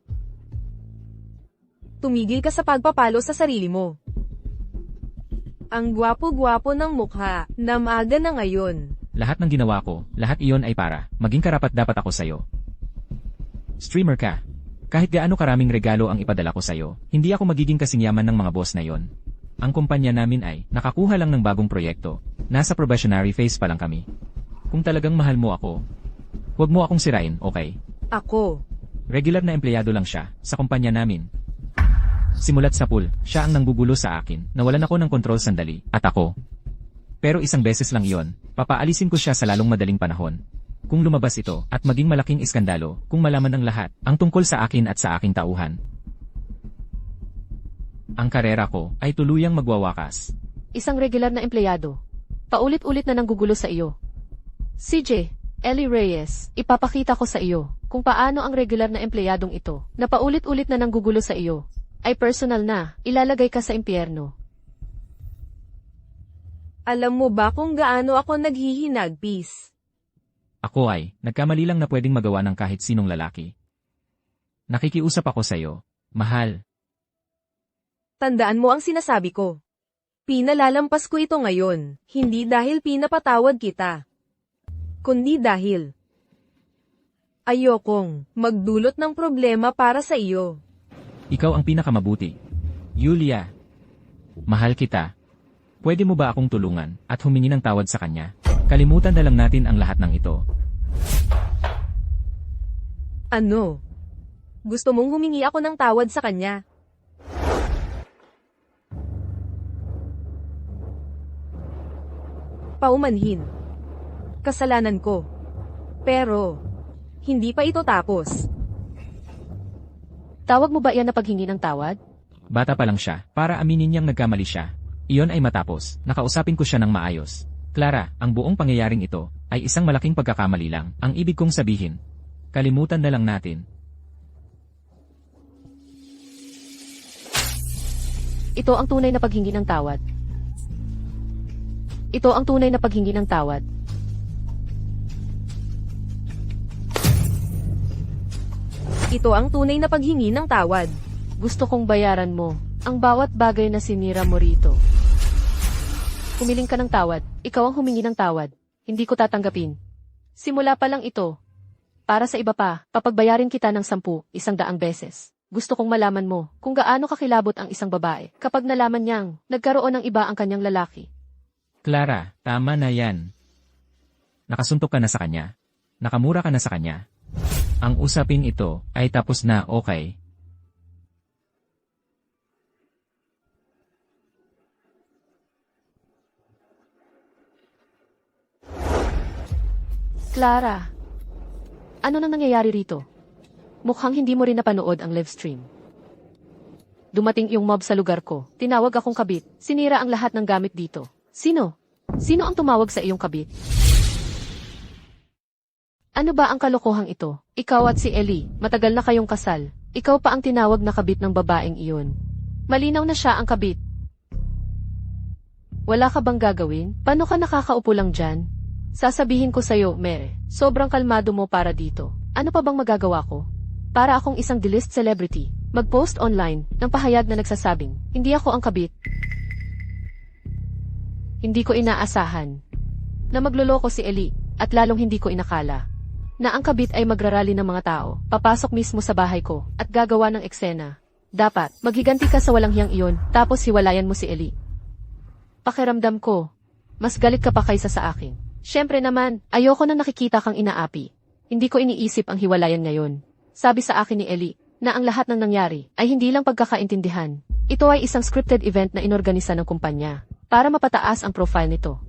Tumigil ka sa pagpapalo sa sarili mo. Ang gwapo-gwapo ng mukha, namaga na ngayon. Lahat ng ginawa ko, lahat iyon ay para maging karapat-dapat ako sa'yo. Streamer ka. Kahit gaano karaming regalo ang ipadala ko sa'yo, hindi ako magiging kasing yaman ng mga boss na yon. Ang kumpanya namin ay nakakuha lang ng bagong proyekto. Nasa probationary phase pa lang kami. Kung talagang mahal mo ako, huwag mo akong sirain, okay? Ako. Regular na empleyado lang siya sa kumpanya namin. Simulat sa pool, siya ang nanggugulo sa akin, nawalan ako ng kontrol sandali, at ako. Pero isang beses lang iyon, papaalisin ko siya sa lalong madaling panahon. Kung lumabas ito at maging malaking iskandalo, kung malaman ng lahat ang tungkol sa akin at sa aking tauhan, ang karera ko ay tuluyang magwawakas. Isang regular na empleyado. Paulit-ulit na nanggugulo sa iyo. CJ, Ellie Reyes, ipapakita ko sa iyo kung paano ang regular na empleyadong ito, na paulit-ulit na nanggugulo sa iyo, ay personal na, ilalagay ka sa impyerno. Alam mo ba kung gaano ako naghihinagpis? Ako ay, nagkamali lang na pwedeng magawa ng kahit sinong lalaki. Nakikiusap ako sa iyo, mahal. Tandaan mo ang sinasabi ko. Pinalalampas ko ito ngayon, hindi dahil pinapatawad kita, kundi dahil ayokong magdulot ng problema para sa iyo. Ikaw ang pinakamabuti. Yulia, mahal kita. Pwede mo ba akong tulungan at humingi ng tawad sa kanya? Kalimutan na lang natin ang lahat ng ito. Ano? Gusto mong humingi ako ng tawad sa kanya? Paumanhin. Kasalanan ko. Pero, hindi pa ito tapos. Tawag mo ba iyan na paghingi ng tawad? Bata pa lang siya, para aminin niyang nagkamali siya. Iyon ay matapos, nakausapin ko siya ng maayos. Clara, ang buong pangyayaring ito, ay isang malaking pagkakamali lang, ang ibig kong sabihin. Kalimutan na lang natin. Ito ang tunay na paghingi ng tawad. Ito ang tunay na paghingi ng tawad. Ito ang tunay na paghingi ng tawad. Gusto kong bayaran mo ang bawat bagay na sinira mo rito. Humiling ka ng tawad, ikaw ang humingi ng tawad. Hindi ko tatanggapin. Simula pa lang ito. Para sa iba pa, papagbayarin kita ng 10, 100 beses. Gusto kong malaman mo kung gaano kakilabot ang isang babae kapag nalaman niyang nagkaroon ng iba ang kanyang lalaki. Clara, tama na yan. Nakasuntok ka na sa kanya. Nakamura ka na sa kanya. Ang usaping ito ay tapos na, okay? Clara, ano nang nangyayari rito? Mukhang hindi mo rin napanood ang live stream. Dumating yung mob sa lugar ko. Tinawag akong kabit. Sinira ang lahat ng gamit dito. Sino? Sino ang tumawag sa iyong kabit? Ano ba ang kalokohang ito? Ikaw at si Ellie, matagal na kayong kasal. Ikaw pa ang tinawag na kabit ng babaeng iyon. Malinaw na siya ang kabit. Wala ka bang gagawin? Paano ka nakakaupo lang dyan? Sasabihin ko sa'yo, Mere, sobrang kalmado mo para dito. Ano pa bang magagawa ko? Para akong isang D-list celebrity, mag-post online ng pahayag na nagsasabing, hindi ako ang kabit. Hindi ko inaasahan na magloloko si Ellie at lalong hindi ko inakala na ang kabit ay magrarally ng mga tao, papasok mismo sa bahay ko at gagawa ng eksena. Dapat, maghiganti ka sa walang hiyang iyon, tapos hiwalayan mo si Ellie. Pakiramdam ko, mas galit ka pa kaysa sa akin. Siyempre naman, ayoko na nakikita kang inaapi. Hindi ko iniisip ang hiwalayan ngayon. Sabi sa akin ni Ellie, na ang lahat ng nangyari ay hindi lang pagkakaintindihan. Ito ay isang scripted event na inorganisa ng kumpanya para mapataas ang profile nito.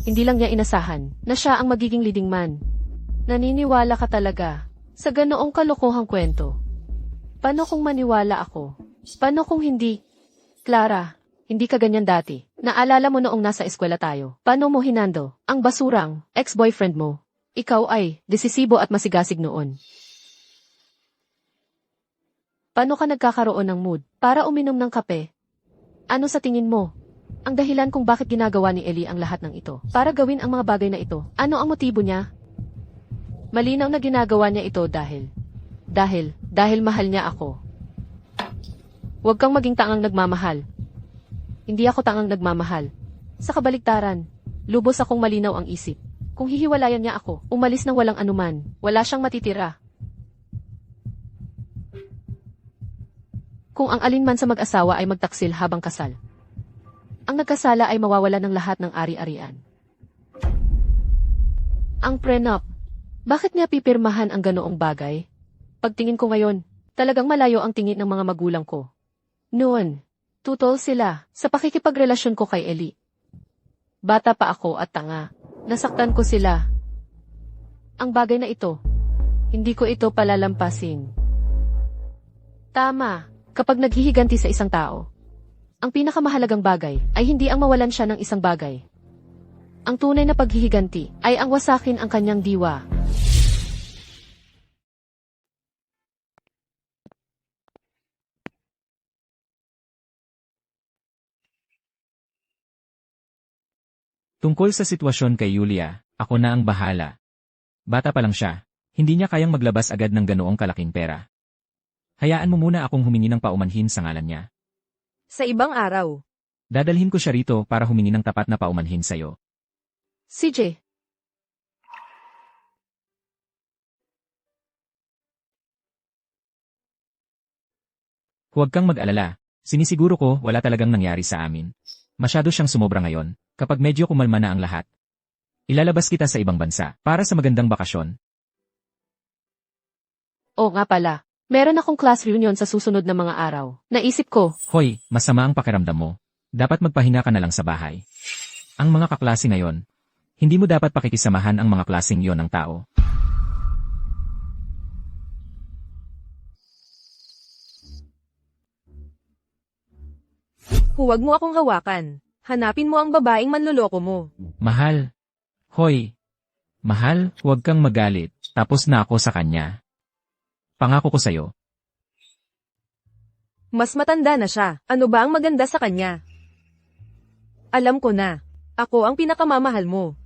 Hindi lang niya inasahan na siya ang magiging leading man. Naniniwala ka talaga sa ganoong kalokohang kwento. Paano kung maniwala ako? Paano kung hindi? Clara, hindi ka ganyan dati. Naalala mo noong nasa eskwela tayo. Paano mo hinando ang basurang ex-boyfriend mo? Ikaw ay desisibo at masigasig noon. Paano ka nagkakaroon ng mood para uminom ng kape? Ano sa tingin mo ang dahilan kung bakit ginagawa ni Ellie ang lahat ng ito? Para gawin ang mga bagay na ito. Ano ang motibo niya? Malinaw na ginagawa niya ito dahil mahal niya ako. Huwag kang maging tangang nagmamahal. Hindi ako tangang nagmamahal. Sa kabaligtaran, lubos akong malinaw ang isip. Kung hihiwalayan niya ako, umalis nang walang anuman, wala siyang matitira. Kung ang alinman sa mag-asawa ay magtaksil habang kasal, ang nagkasala ay mawawala ng lahat ng ari-arian. Ang prenup, bakit niya pipirmahan ang ganoong bagay? Pagtingin ko ngayon, talagang malayo ang tingin ng mga magulang ko. Noon, tutol sila sa pakikipagrelasyon ko kay Ellie. Bata pa ako at tanga. Nasaktan ko sila. Ang bagay na ito, hindi ko ito palalampasin. Tama, kapag naghihiganti sa isang tao, ang pinakamahalagang bagay ay hindi ang mawalan siya ng isang bagay. Ang tunay na paghihiganti ay ang wasakin ang kanyang diwa. Tungkol sa sitwasyon kay Yulia, ako na ang bahala. Bata pa lang siya, hindi niya kayang maglabas agad ng ganoong kalaking pera. Hayaan mo muna akong humingi ng paumanhin sa ngalan niya. Sa ibang araw. Dadalhin ko siya rito para humingi ng tapat na paumanhin sa'yo. CJ, Huwag kang mag-alala, sinisiguro ko wala talagang nangyari sa amin. Masyado siyang sumobra ngayon, kapag medyo kumalma na ang lahat. Ilalabas kita sa ibang bansa, para sa magandang bakasyon. oo nga pala. Meron akong class reunion sa susunod na mga araw. Naisip ko, Hoy, masama ang pakiramdam mo. Dapat magpahinga ka na lang sa bahay. Ang mga kaklase ngayon, hindi mo dapat pakikisamahan ang mga klaseng yon ng tao. Huwag mo akong hawakan. Hanapin mo ang babaeng manloloko mo. Mahal. Hoy. Mahal, huwag kang magalit. Tapos na ako sa kanya. Pangako ko sa'yo. Mas matanda na siya. Ano ba ang maganda sa kanya? Alam ko na. Ako ang pinakamamahal mo.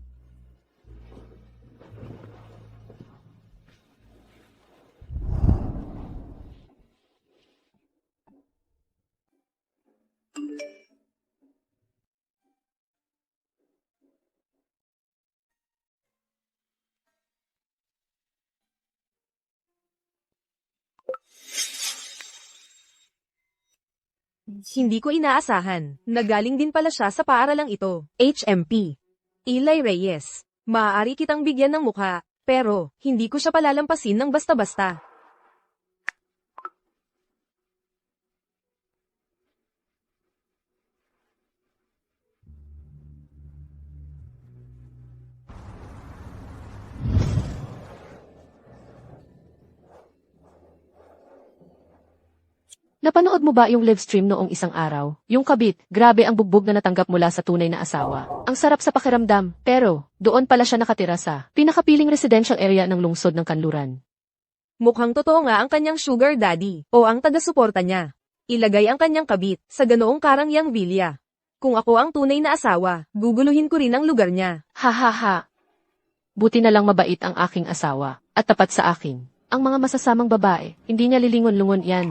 Hindi ko inaasahan. Nagaling din pala siya sa paaralang ito. HMP. Eli Reyes. Maaari kitang bigyan ng mukha, pero hindi ko siya palalampasin ng basta-basta. napanood mo ba yung live stream noong isang araw? Yung kabit, grabe ang bugbog na natanggap mula sa tunay na asawa. Ang sarap sa pakiramdam, pero doon pala siya nakatira sa pinakapiling residential area ng lungsod ng Kanluran. Mukhang totoo nga ang kanyang sugar daddy, o ang taga-suporta niya. Ilagay ang kanyang kabit sa ganoong karangyang villa. Kung ako ang tunay na asawa, guguluhin ko rin ang lugar niya. Ha ha ha. Buti na lang mabait ang aking asawa, at tapat sa akin. Ang mga masasamang babae, hindi niya lilingon-lungon yan.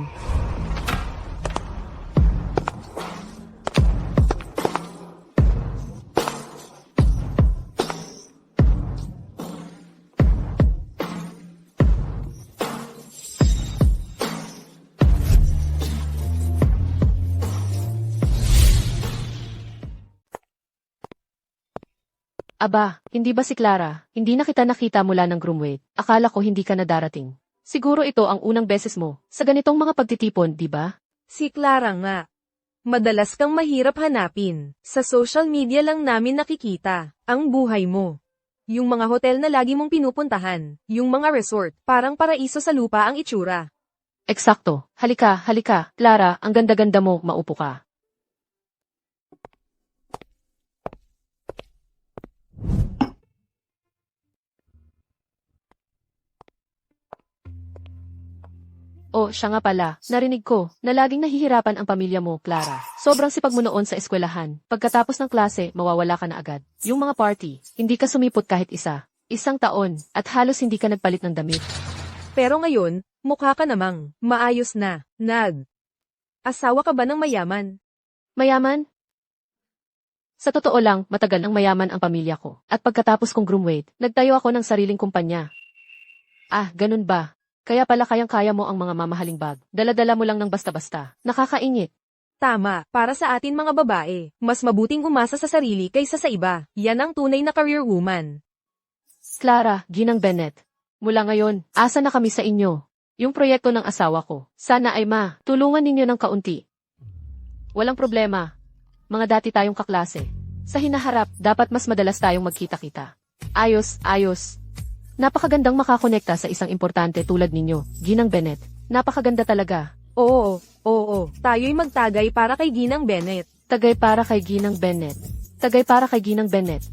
Aba, hindi ba si Clara? Hindi na kita nakita mula ng groomway. Akala ko hindi ka na darating. Siguro ito ang unang beses mo sa ganitong mga pagtitipon, di ba? Si Clara nga. Madalas kang mahirap hanapin. Sa social media lang namin nakikita ang buhay mo. Yung mga hotel na lagi mong pinupuntahan, yung mga resort, parang paraiso sa lupa ang itsura. Eksakto. Halika, halika. Clara, ang ganda-ganda mo, maupo ka. Oh, siya nga pala. Narinig ko na laging nahihirapan ang pamilya mo, Clara. Sobrang sipag mo noon sa eskwelahan. Pagkatapos ng klase, mawawala ka na agad. Yung mga party, hindi ka sumipot kahit isa. Isang taon, at halos hindi ka nagpalit ng damit. Pero ngayon, mukha ka namang maayos na. Asawa ka ba ng mayaman? Mayaman? Sa totoo lang, matagal nang mayaman ang pamilya ko. At pagkatapos kong groomweight, nagtayo ako ng sariling kumpanya. Ah, ganun ba? Kaya pala kayang-kaya mo ang mga mamahaling bag. Dala-dala mo lang ng basta-basta. Nakakaingit. Tama, para sa atin mga babae, mas mabuting umasa sa sarili kaysa sa iba. Yan ang tunay na career woman. Clara, Ginang Bennett. Mula ngayon, asa na kami sa inyo. Yung proyekto ng asawa ko. Sana ay tulungan ninyo ng kaunti. Walang problema. Mga dati tayong kaklase. Sa hinaharap, dapat mas madalas tayong magkita-kita. Ayos, ayos. Napakagandang makakonekta sa isang importante tulad ninyo, Ginang Bennett. Napakaganda talaga. Oo. Tayo'y magtagay para kay Ginang Bennett. Tagay para kay Ginang Bennett. Tagay para kay Ginang Bennett.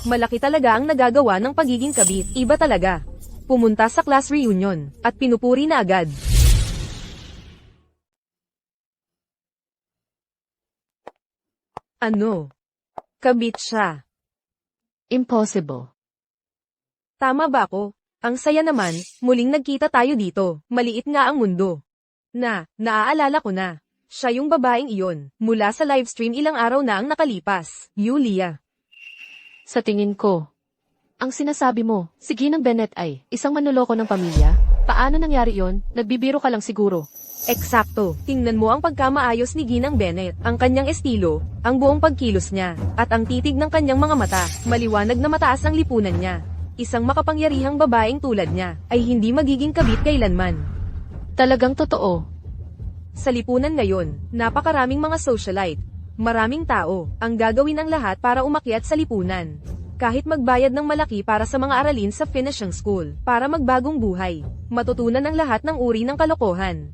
Malaki talaga ang nagagawa ng pagiging kabit. Iba talaga. Pumunta sa class reunion, at pinupuri na agad. Ano? Kabit siya. Impossible. Tama ba ako? Ang saya naman, muling nagkita tayo dito. Maliit nga ang mundo. Naaalala ko na. Siya yung babaeng iyon. Mula sa livestream ilang araw na ang nakalipas. Yulia. Sa tingin ko, ang sinasabi mo, si Ginang Bennett ay isang manloloko ng pamilya? Paano nangyari yon? Nagbibiro ka lang siguro. Eksakto. Tingnan mo ang pagkamaayos ni Ginang Bennett, ang kanyang estilo, ang buong pagkilos niya, at ang titig ng kanyang mga mata. Maliwanag na mataas ang lipunan niya. Isang makapangyarihang babaeng tulad niya, ay hindi magiging kabit kailanman. Talagang totoo. Sa lipunan ngayon, napakaraming mga socialite. Maraming tao, ang gagawin ang lahat para umakyat sa lipunan. Kahit magbayad ng malaki para sa mga aralin sa finishing school, para magbagong buhay, matutunan ang lahat ng uri ng kalokohan.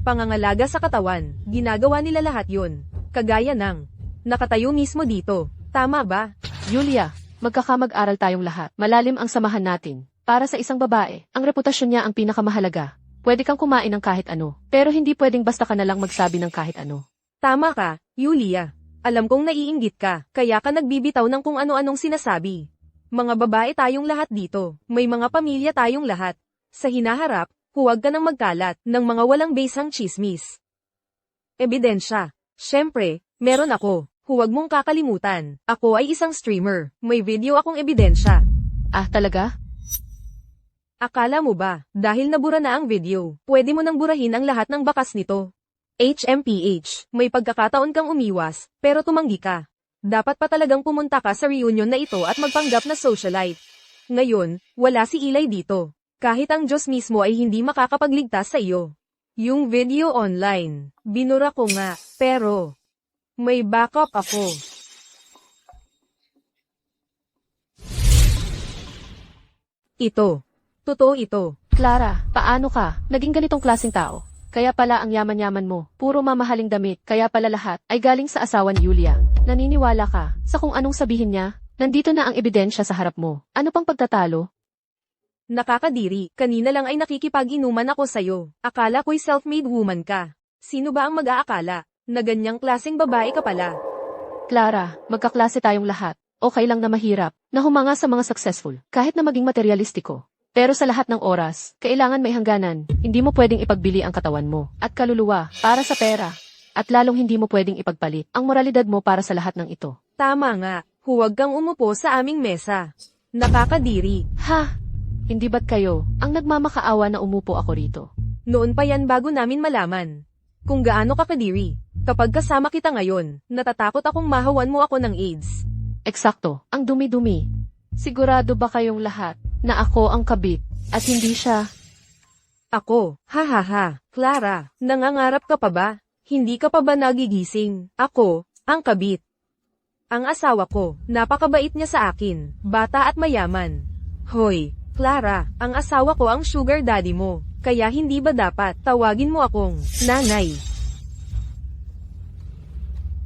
Pangangalaga sa katawan, ginagawa nila lahat yun. Kagaya ng, nakatayo mismo dito. Tama ba? Yulia, magkakamag-aral tayong lahat. Malalim ang samahan natin. Para sa isang babae, ang reputasyon niya ang pinakamahalaga. Pwede kang kumain ng kahit ano, pero hindi pwedeng basta ka na lang magsabi ng kahit ano. Tama ka, Yulia. Alam kong naiinggit ka, kaya ka nagbibitaw ng kung ano-anong sinasabi. Mga babae tayong lahat dito, may mga pamilya tayong lahat. Sa hinaharap, huwag ka nang magkalat ng mga walang basang chismis. Ebidensya. Siyempre, meron ako. Huwag mong kakalimutan. Ako ay isang streamer. May video akong ebidensya. Ah, talaga? Akala mo ba, dahil nabura na ang video, pwede mo nang burahin ang lahat ng bakas nito? HMPH, may pagkakataon kang umiwas, pero tumanggi ka. Dapat pa talagang pumunta ka sa reunion na ito at magpanggap na socialite. Ngayon, wala si Eli dito. Kahit ang Diyos mismo ay hindi makakapagligtas sa iyo. Yung video online, binura ko nga, pero may backup ako. Ito. Totoo ito. Clara, paano ka? Naging ganitong klaseng tao. Kaya pala ang yaman-yaman mo, puro mamahaling damit, kaya pala lahat ay galing sa asawa ni Yulia. Naniniwala ka sa kung anong sabihin niya? Nandito na ang ebidensya sa harap mo. Ano pang pagtatalo? Nakakadiri, kanina lang ay nakikipag-inuman ako sa'yo. Akala ko'y self-made woman ka. Sino ba ang mag-aakala na ganyang klaseng babae ka pala? Clara, magkaklase tayong lahat. Okay lang na mahirap, na humanga sa mga successful, kahit na maging materialistiko. Pero sa lahat ng oras, kailangan may hangganan. Hindi mo pwedeng ipagbili ang katawan mo at kaluluwa para sa pera. At lalong hindi mo pwedeng ipagpalit ang moralidad mo para sa lahat ng ito. Tama nga, huwag kang umupo sa aming mesa. Nakakadiri. Ha? Hindi ba't kayo ang nagmamakaawa na umupo ako rito? Noon pa yan bago namin malaman kung gaano ka kadiri. Kapag kasama kita ngayon, natatakot akong mahawan mo ako ng AIDS. Eksakto, ang dumi-dumi. Sigurado ba kayong lahat na ako ang kabit at hindi siya? Ako, ha. Clara, nangangarap ka pa ba? Hindi ka pa ba nagigising? Ako, ang kabit. Ang asawa ko, napakabait niya sa akin, bata at mayaman. Hoy, Clara, ang asawa ko ang sugar daddy mo, kaya hindi ba dapat tawagin mo akong nanay?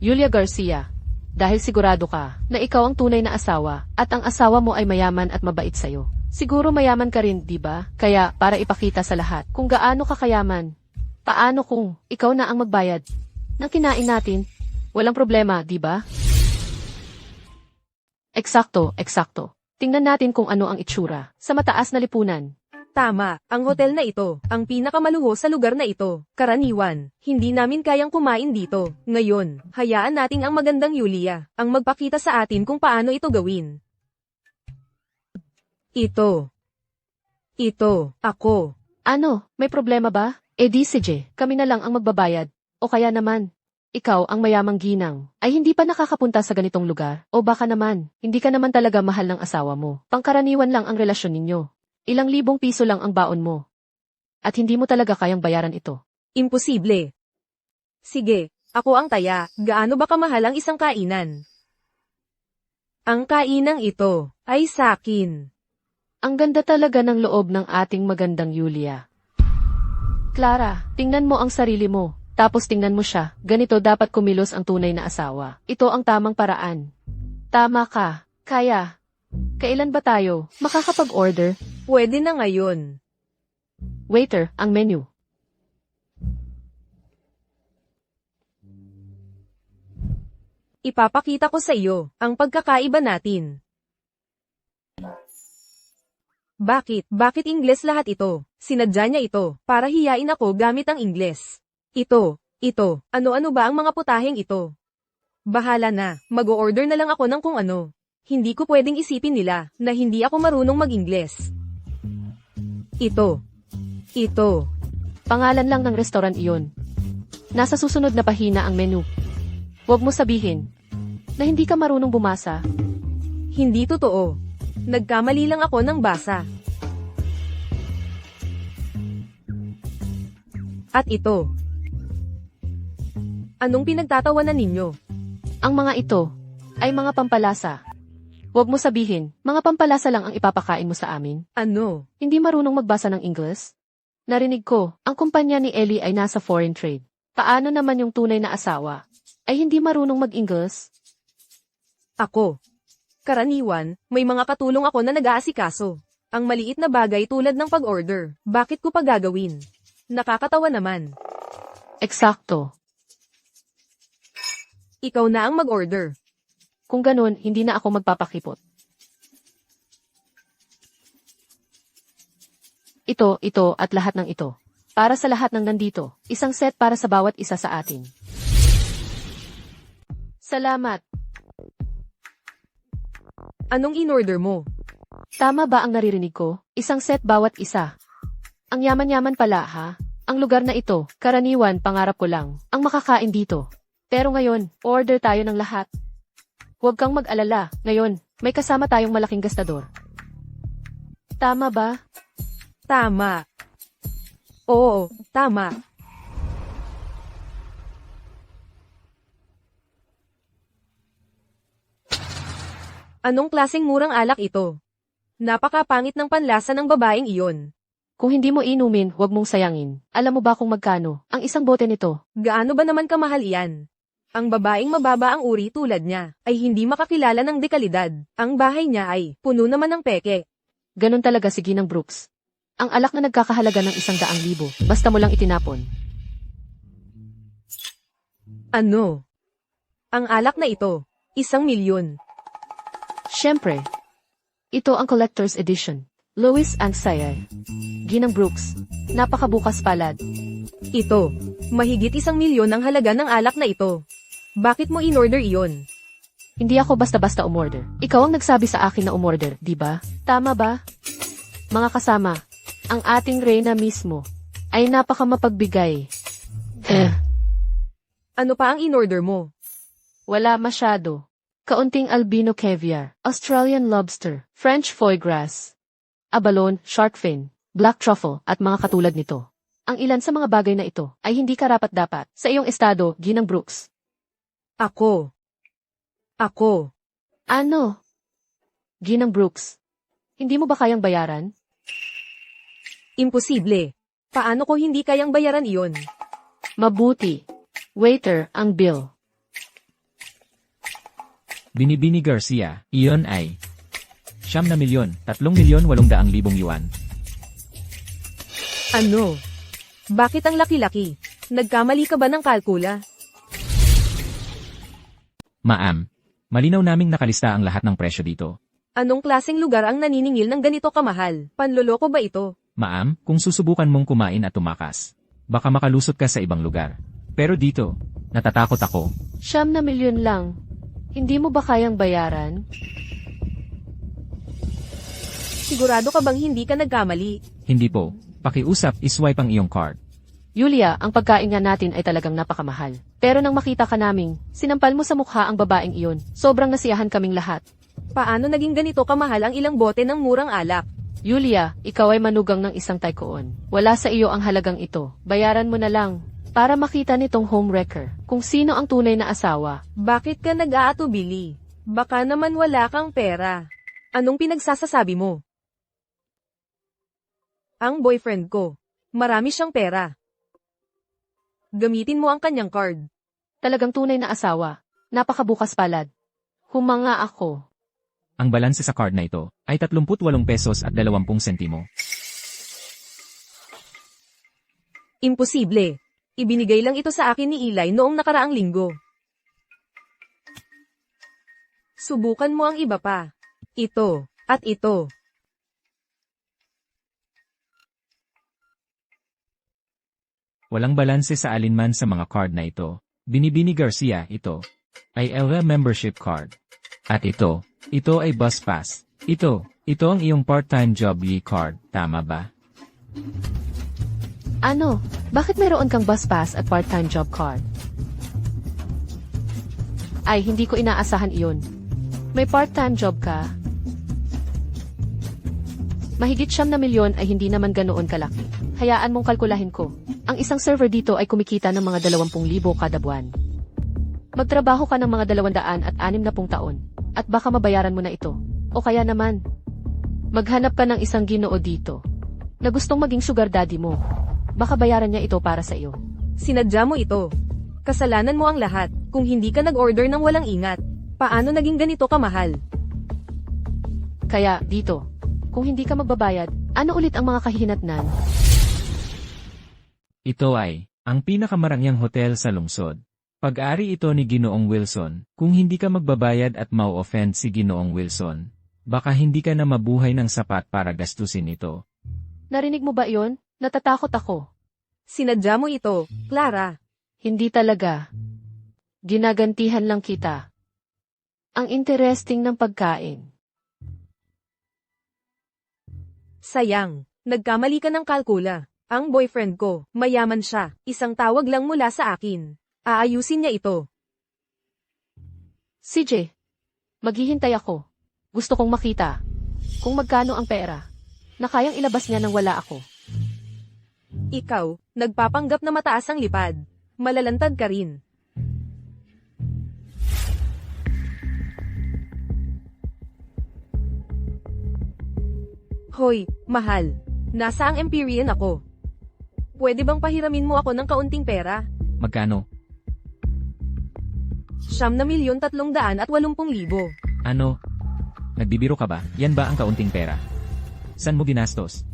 Yulia Garcia, dahil sigurado ka na ikaw ang tunay na asawa at ang asawa mo ay mayaman at mabait sa'yo. Siguro mayaman ka rin, di ba? Kaya para ipakita sa lahat kung gaano ka kayaman. Paano kung ikaw na ang magbayad ng kinain natin? Walang problema, di ba? Eksakto. Tingnan natin kung ano ang itsura sa mataas na lipunan. Tama, ang hotel na ito, ang pinakamaluho sa lugar na ito. Karaniwan, hindi namin kayang kumain dito. Ngayon, hayaan nating ang magandang Yulia ang magpakita sa atin kung paano ito gawin. Ito, ako. Ano, may problema ba? Eh di sige, kami na lang ang magbabayad. O kaya naman, ikaw ang mayamang ginang, ay hindi pa nakakapunta sa ganitong lugar. O baka naman, hindi ka naman talaga mahal ng asawa mo. Pangkaraniwan lang ang relasyon ninyo. Ilang libong piso lang ang baon mo. At hindi mo talaga kayang bayaran ito. Imposible. Sige, ako ang taya. Gaano ba kamahal ang isang kainan? Ang kainang ito ay sakin. Ang ganda talaga ng loob ng ating magandang Yulia. Clara, tingnan mo ang sarili mo, tapos tingnan mo siya. Ganito dapat kumilos ang tunay na asawa. Ito ang tamang paraan. Tama ka. Kaya. Kailan ba tayo makakapag-order? Pwede na ngayon. Waiter, ang menu. Ipapakita ko sa iyo ang pagkakaiba natin. Bakit? Bakit Ingles lahat ito? Sinadya niya ito para hiyain ako gamit ang Ingles. Ito. Ano-ano ba ang mga putaheng ito? Bahala na, mag-o-order na lang ako ng kung ano. Hindi ko pwedeng isipin nila na hindi ako marunong mag-Ingles. Ito. Pangalan lang ng restaurant iyon. Nasa susunod na pahina ang menu. Huwag mo sabihin na hindi ka marunong bumasa. Hindi totoo. Nagkamali lang ako ng basa. At ito. Anong pinagtatawanan ninyo? Ang mga ito ay mga pampalasa. Huwag mo sabihin, mga pampalasa lang ang ipapakain mo sa amin. Ano? Hindi marunong magbasa ng Ingles? Narinig ko, ang kumpanya ni Ellie ay nasa foreign trade. Paano naman yung tunay na asawa? Ay hindi marunong mag-Ingles? Ako. Karaniwan, may mga katulong ako na nag-aasikaso. Ang maliit na bagay tulad ng pag-order, bakit ko pa gagawin? Nakakatawa naman. Eksakto. Ikaw na ang mag-order. Kung ganun, hindi na ako magpapakipot. Ito, at lahat ng ito. Para sa lahat ng nandito, isang set para sa bawat isa sa atin. Salamat. Anong in-order mo? Tama ba ang naririnig ko? Isang set bawat isa. Ang yaman-yaman pala ha? Ang lugar na ito, karaniwan pangarap ko lang, ang makakain dito. Pero ngayon, order tayo ng lahat. Huwag kang mag-alala, ngayon, may kasama tayong malaking gastador. Tama ba? Tama. Oo, tama. Anong klaseng murang alak ito? Napakapangit ng panlasa ng babaeng iyon. Kung hindi mo inumin, huwag mong sayangin. Alam mo ba kung magkano ang isang bote nito? Gaano ba naman kamahal iyan? Ang babaeng mababa ang uri tulad niya ay hindi makakilala ng dekalidad. Ang bahay niya ay puno naman ng peke. Ganon talaga si Ginang Brooks. Ang alak na nagkakahalaga ng 100,000, basta mo lang itinapon. Ano? Ang alak na ito, 1,000,000. Siyempre, ito ang collector's edition. Louis Ansayay. Ginang Brooks. Napakabukas palad. Ito, mahigit 1,000,000 ang halaga ng alak na ito. Bakit mo in-order iyon? Hindi ako basta-basta umorder. Ikaw ang nagsabi sa akin na umorder, di ba? Tama ba? Mga kasama, ang ating reyna mismo ay napakamapagbigay. Ano pa ang in-order mo? Wala masyado. Kaunting albino caviar, Australian lobster, French foie gras, abalone, shark fin, black truffle, at mga katulad nito. Ang ilan sa mga bagay na ito ay hindi karapat-dapat sa iyong estado, Ginang Brooks. Ako. Ano? Ginang Brooks, hindi mo ba kayang bayaran? Imposible. Paano ko hindi kayang bayaran iyon? Mabuti. Waiter, ang bill. Binibini Garcia, iyon ay 9,000,000, 3,800,000 yuan. Ano? Bakit ang laki-laki? Nagkamali ka ba ng kalkula? Ma'am, malinaw naming nakalista ang lahat ng presyo dito. Anong klaseng lugar ang naniningil ng ganito kamahal? Panloloko ba ito? Ma'am, kung susubukan mong kumain at tumakas, baka makalusot ka sa ibang lugar. Pero dito, natatakot ako. 9,000,000 lang. Hindi mo ba kayang bayaran? Sigurado ka bang hindi ka nagkamali? Hindi po. Pakiusap, iswipe ang iyong card. Yulia, ang pagkain nga natin ay talagang napakamahal. Pero nang makita ka naming, sinampal mo sa mukha ang babaeng iyon, sobrang nasiyahan kaming lahat. Paano naging ganito kamahal ang ilang bote ng murang alak? Yulia, ikaw ay manugang ng isang taikoon. Wala sa iyo ang halagang ito. Bayaran mo na lang. Para makita nitong homewrecker kung sino ang tunay na asawa. Bakit ka nag-aatubili? Baka naman wala kang pera. Anong pinagsasasabi mo? Ang boyfriend ko. Marami siyang pera. Gamitin mo ang kanyang card. Talagang tunay na asawa. Napakabukas palad. Humanga ako. Ang balanse sa card na ito ay 38 pesos at 20 sentimo. Imposible. Ibinigay lang ito sa akin ni Eli noong nakaraang linggo. Subukan mo ang iba pa. Ito, at ito. Walang balanse sa alinman sa mga card na ito. Binibini Garcia, ito ay ELRA membership card. At ito ay bus pass. Ito ang iyong part-time job card, tama ba? Ano? Bakit mayroon kang bus pass at part-time job card? Ay, hindi ko inaasahan iyon. May part-time job ka? Mahigit 9 milyon ay hindi naman ganoon kalaki. Hayaan mong kalkulahin ko. Ang isang server dito ay kumikita ng mga 20,000 kada buwan. Magtrabaho ka ng mga 260 taon, at baka mabayaran mo na ito. O kaya naman, maghanap ka ng isang ginoo dito, na gustong maging sugar daddy mo. Baka bayaran niya ito para sa iyo. Sinadya mo ito. Kasalanan mo ang lahat. Kung hindi ka nag-order ng walang ingat, paano naging ganito kamahal? Kaya, dito, kung hindi ka magbabayad, ano ulit ang mga kahihinatnan? Ito ay ang pinakamarangyang hotel sa lungsod. Pag-ari ito ni Ginoong Wilson. Kung hindi ka magbabayad at mau-offend si Ginoong Wilson, baka hindi ka na mabuhay ng sapat para gastusin ito. Narinig mo ba iyon? Natatakot ako. Sinadya mo ito, Clara. Hindi talaga. Ginagantihan lang kita. Ang interesting ng pagkain. Sayang, nagkamali ka ng kalkula. Ang boyfriend ko, mayaman siya. Isang tawag lang mula sa akin. Aayusin niya ito. CJ, maghihintay ako. Gusto kong makita kung magkano ang pera na kayang ilabas niya nang wala ako. Ikaw, nagpapanggap na mataas ang lipad. Malalantad ka rin. Hoy, mahal. Nasa ang Empyrean ako. Pwede bang pahiramin mo ako ng kaunting pera? Magkano? 9,380,000. Ano? Nagbibiro ka ba? Yan ba ang kaunting pera? San mo ginastos?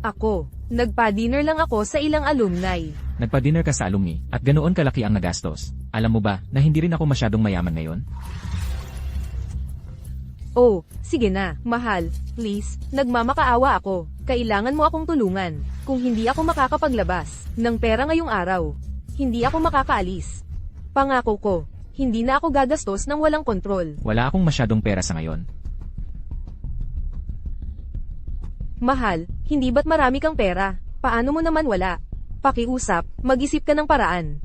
Ako, nagpa-dinner lang ako sa ilang alumni. Nagpa-dinner ka sa alumni at ganoon kalaki ang nagastos. Alam mo ba na hindi rin ako masyadong mayaman ngayon? Oh, sige na, mahal, please, nagmamakaawa ako. Kailangan mo akong tulungan. Kung hindi ako makakapaglabas ng pera ngayong araw, hindi ako makakaalis. Pangako ko, hindi na ako gagastos ng walang kontrol. Wala akong masyadong pera sa ngayon. Mahal, hindi ba't marami kang pera? Paano mo naman wala? Pakiusap, mag-isip ka ng paraan.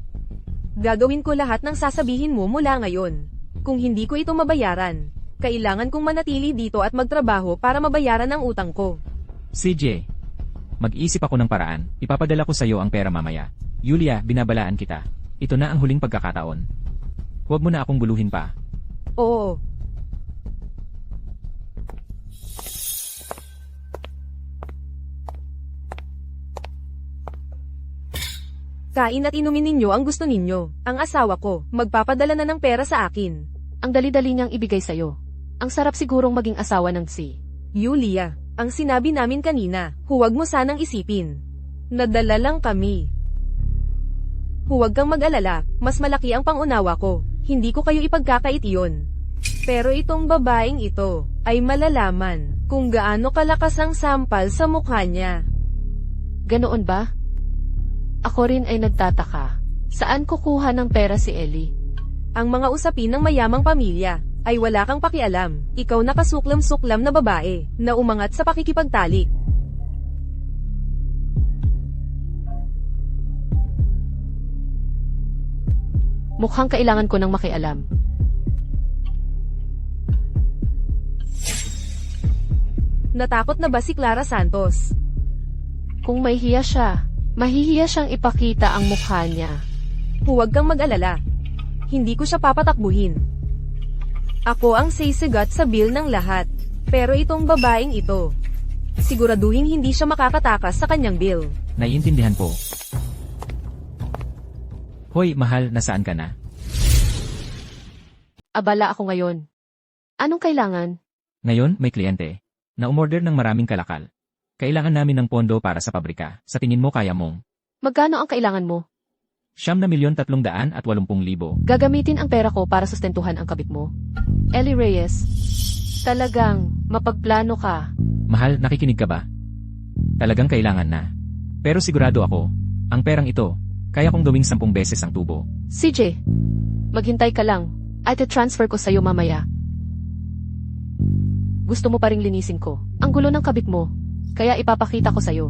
Gagawin ko lahat ng sasabihin mo mula ngayon. Kung hindi ko ito mabayaran, kailangan kong manatili dito at magtrabaho para mabayaran ang utang ko. CJ, mag-isip ako ng paraan. Ipapadala ko sa iyo ang pera mamaya. Yulia, binabalaan kita. Ito na ang huling pagkakataon. Huwag mo na akong buluhin pa. Oo. Kain at inumin ninyo ang gusto ninyo. Ang asawa ko, magpapadala na ng pera sa akin. Ang dali-dali niyang ibigay sa'yo. Ang sarap sigurong maging asawa ng si Yulia, ang sinabi namin kanina, huwag mo sanang isipin. Nadala lang kami. Huwag kang mag-alala, mas malaki ang pangunawa ko. Hindi ko kayo ipagkakait iyon. Pero itong babaeng ito, ay malalaman kung gaano kalakas ang sampal sa mukha niya. Ganoon ba? Ako rin ay nagtataka. Saan kukuha ng pera si Ellie? Ang mga usapin ng mayamang pamilya, ay wala kang pakialam. Ikaw na kasuklam-suklam na babae, na umangat sa pakikipagtalik. Mukhang kailangan ko ng makialam. Natakot na ba si Clara Santos? Kung may hiya siya, Mahihiya siyang ipakita ang mukha niya. Huwag kang mag-alala. Hindi ko siya papatakbuhin. Ako ang sisigat sa bill ng lahat. Pero itong babaeng ito, siguraduhin hindi siya makakatakas sa kanyang bill. Naiintindihan po. Hoy, mahal, nasaan ka na? Abala ako ngayon. Anong kailangan? Ngayon, may kliyente na umorder ng maraming kalakal. Kailangan namin ng pondo para sa pabrika. Sa tingin mo kaya mong? Magkano ang kailangan mo? 9,380,000. Gagamitin ang pera ko para sustentuhan ang kabit mo. Ellie Reyes, talagang mapagplano ka. Mahal, nakikinig ka ba? Talagang kailangan na. Pero sigurado ako, ang perang ito, kaya kong gawing 10 beses ang tubo. CJ, maghintay ka lang. Ay transfer ko sa'yo mamaya. Gusto mo pa ring linisin ko. Ang gulo ng kabit mo. Kaya ipapakita ko sa'yo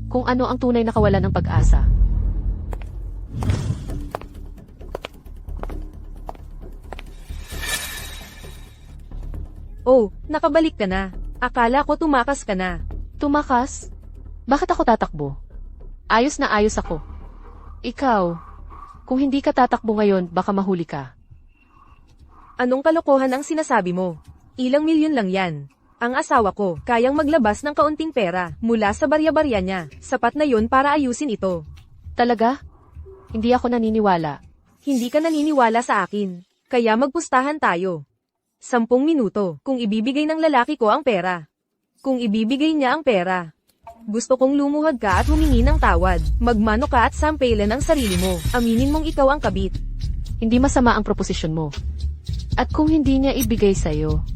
kung ano ang tunay na kawalan ng pag-asa. Oh, nakabalik ka na. Akala ko tumakas ka na. Tumakas? Bakit ako tatakbo? Ayos na ayos ako. Ikaw, kung hindi ka tatakbo ngayon, baka mahuli ka. Anong kalokohan ang sinasabi mo? Ilang milyon lang yan. Ang asawa ko, kayang maglabas ng kaunting pera mula sa barya-barya niya. Sapat na yun para ayusin ito. Talaga? Hindi ako naniniwala. Hindi ka naniniwala sa akin. Kaya magpustahan tayo. 10 minuto kung ibibigay ng lalaki ko ang pera. Kung ibibigay niya ang pera. Gusto kong lumuhad ka at humingi ng tawad. Magmano ka at sampailan ang sarili mo. Aminin mong ikaw ang kabit. Hindi masama ang proposisyon mo. At kung hindi niya ibigay sa'yo,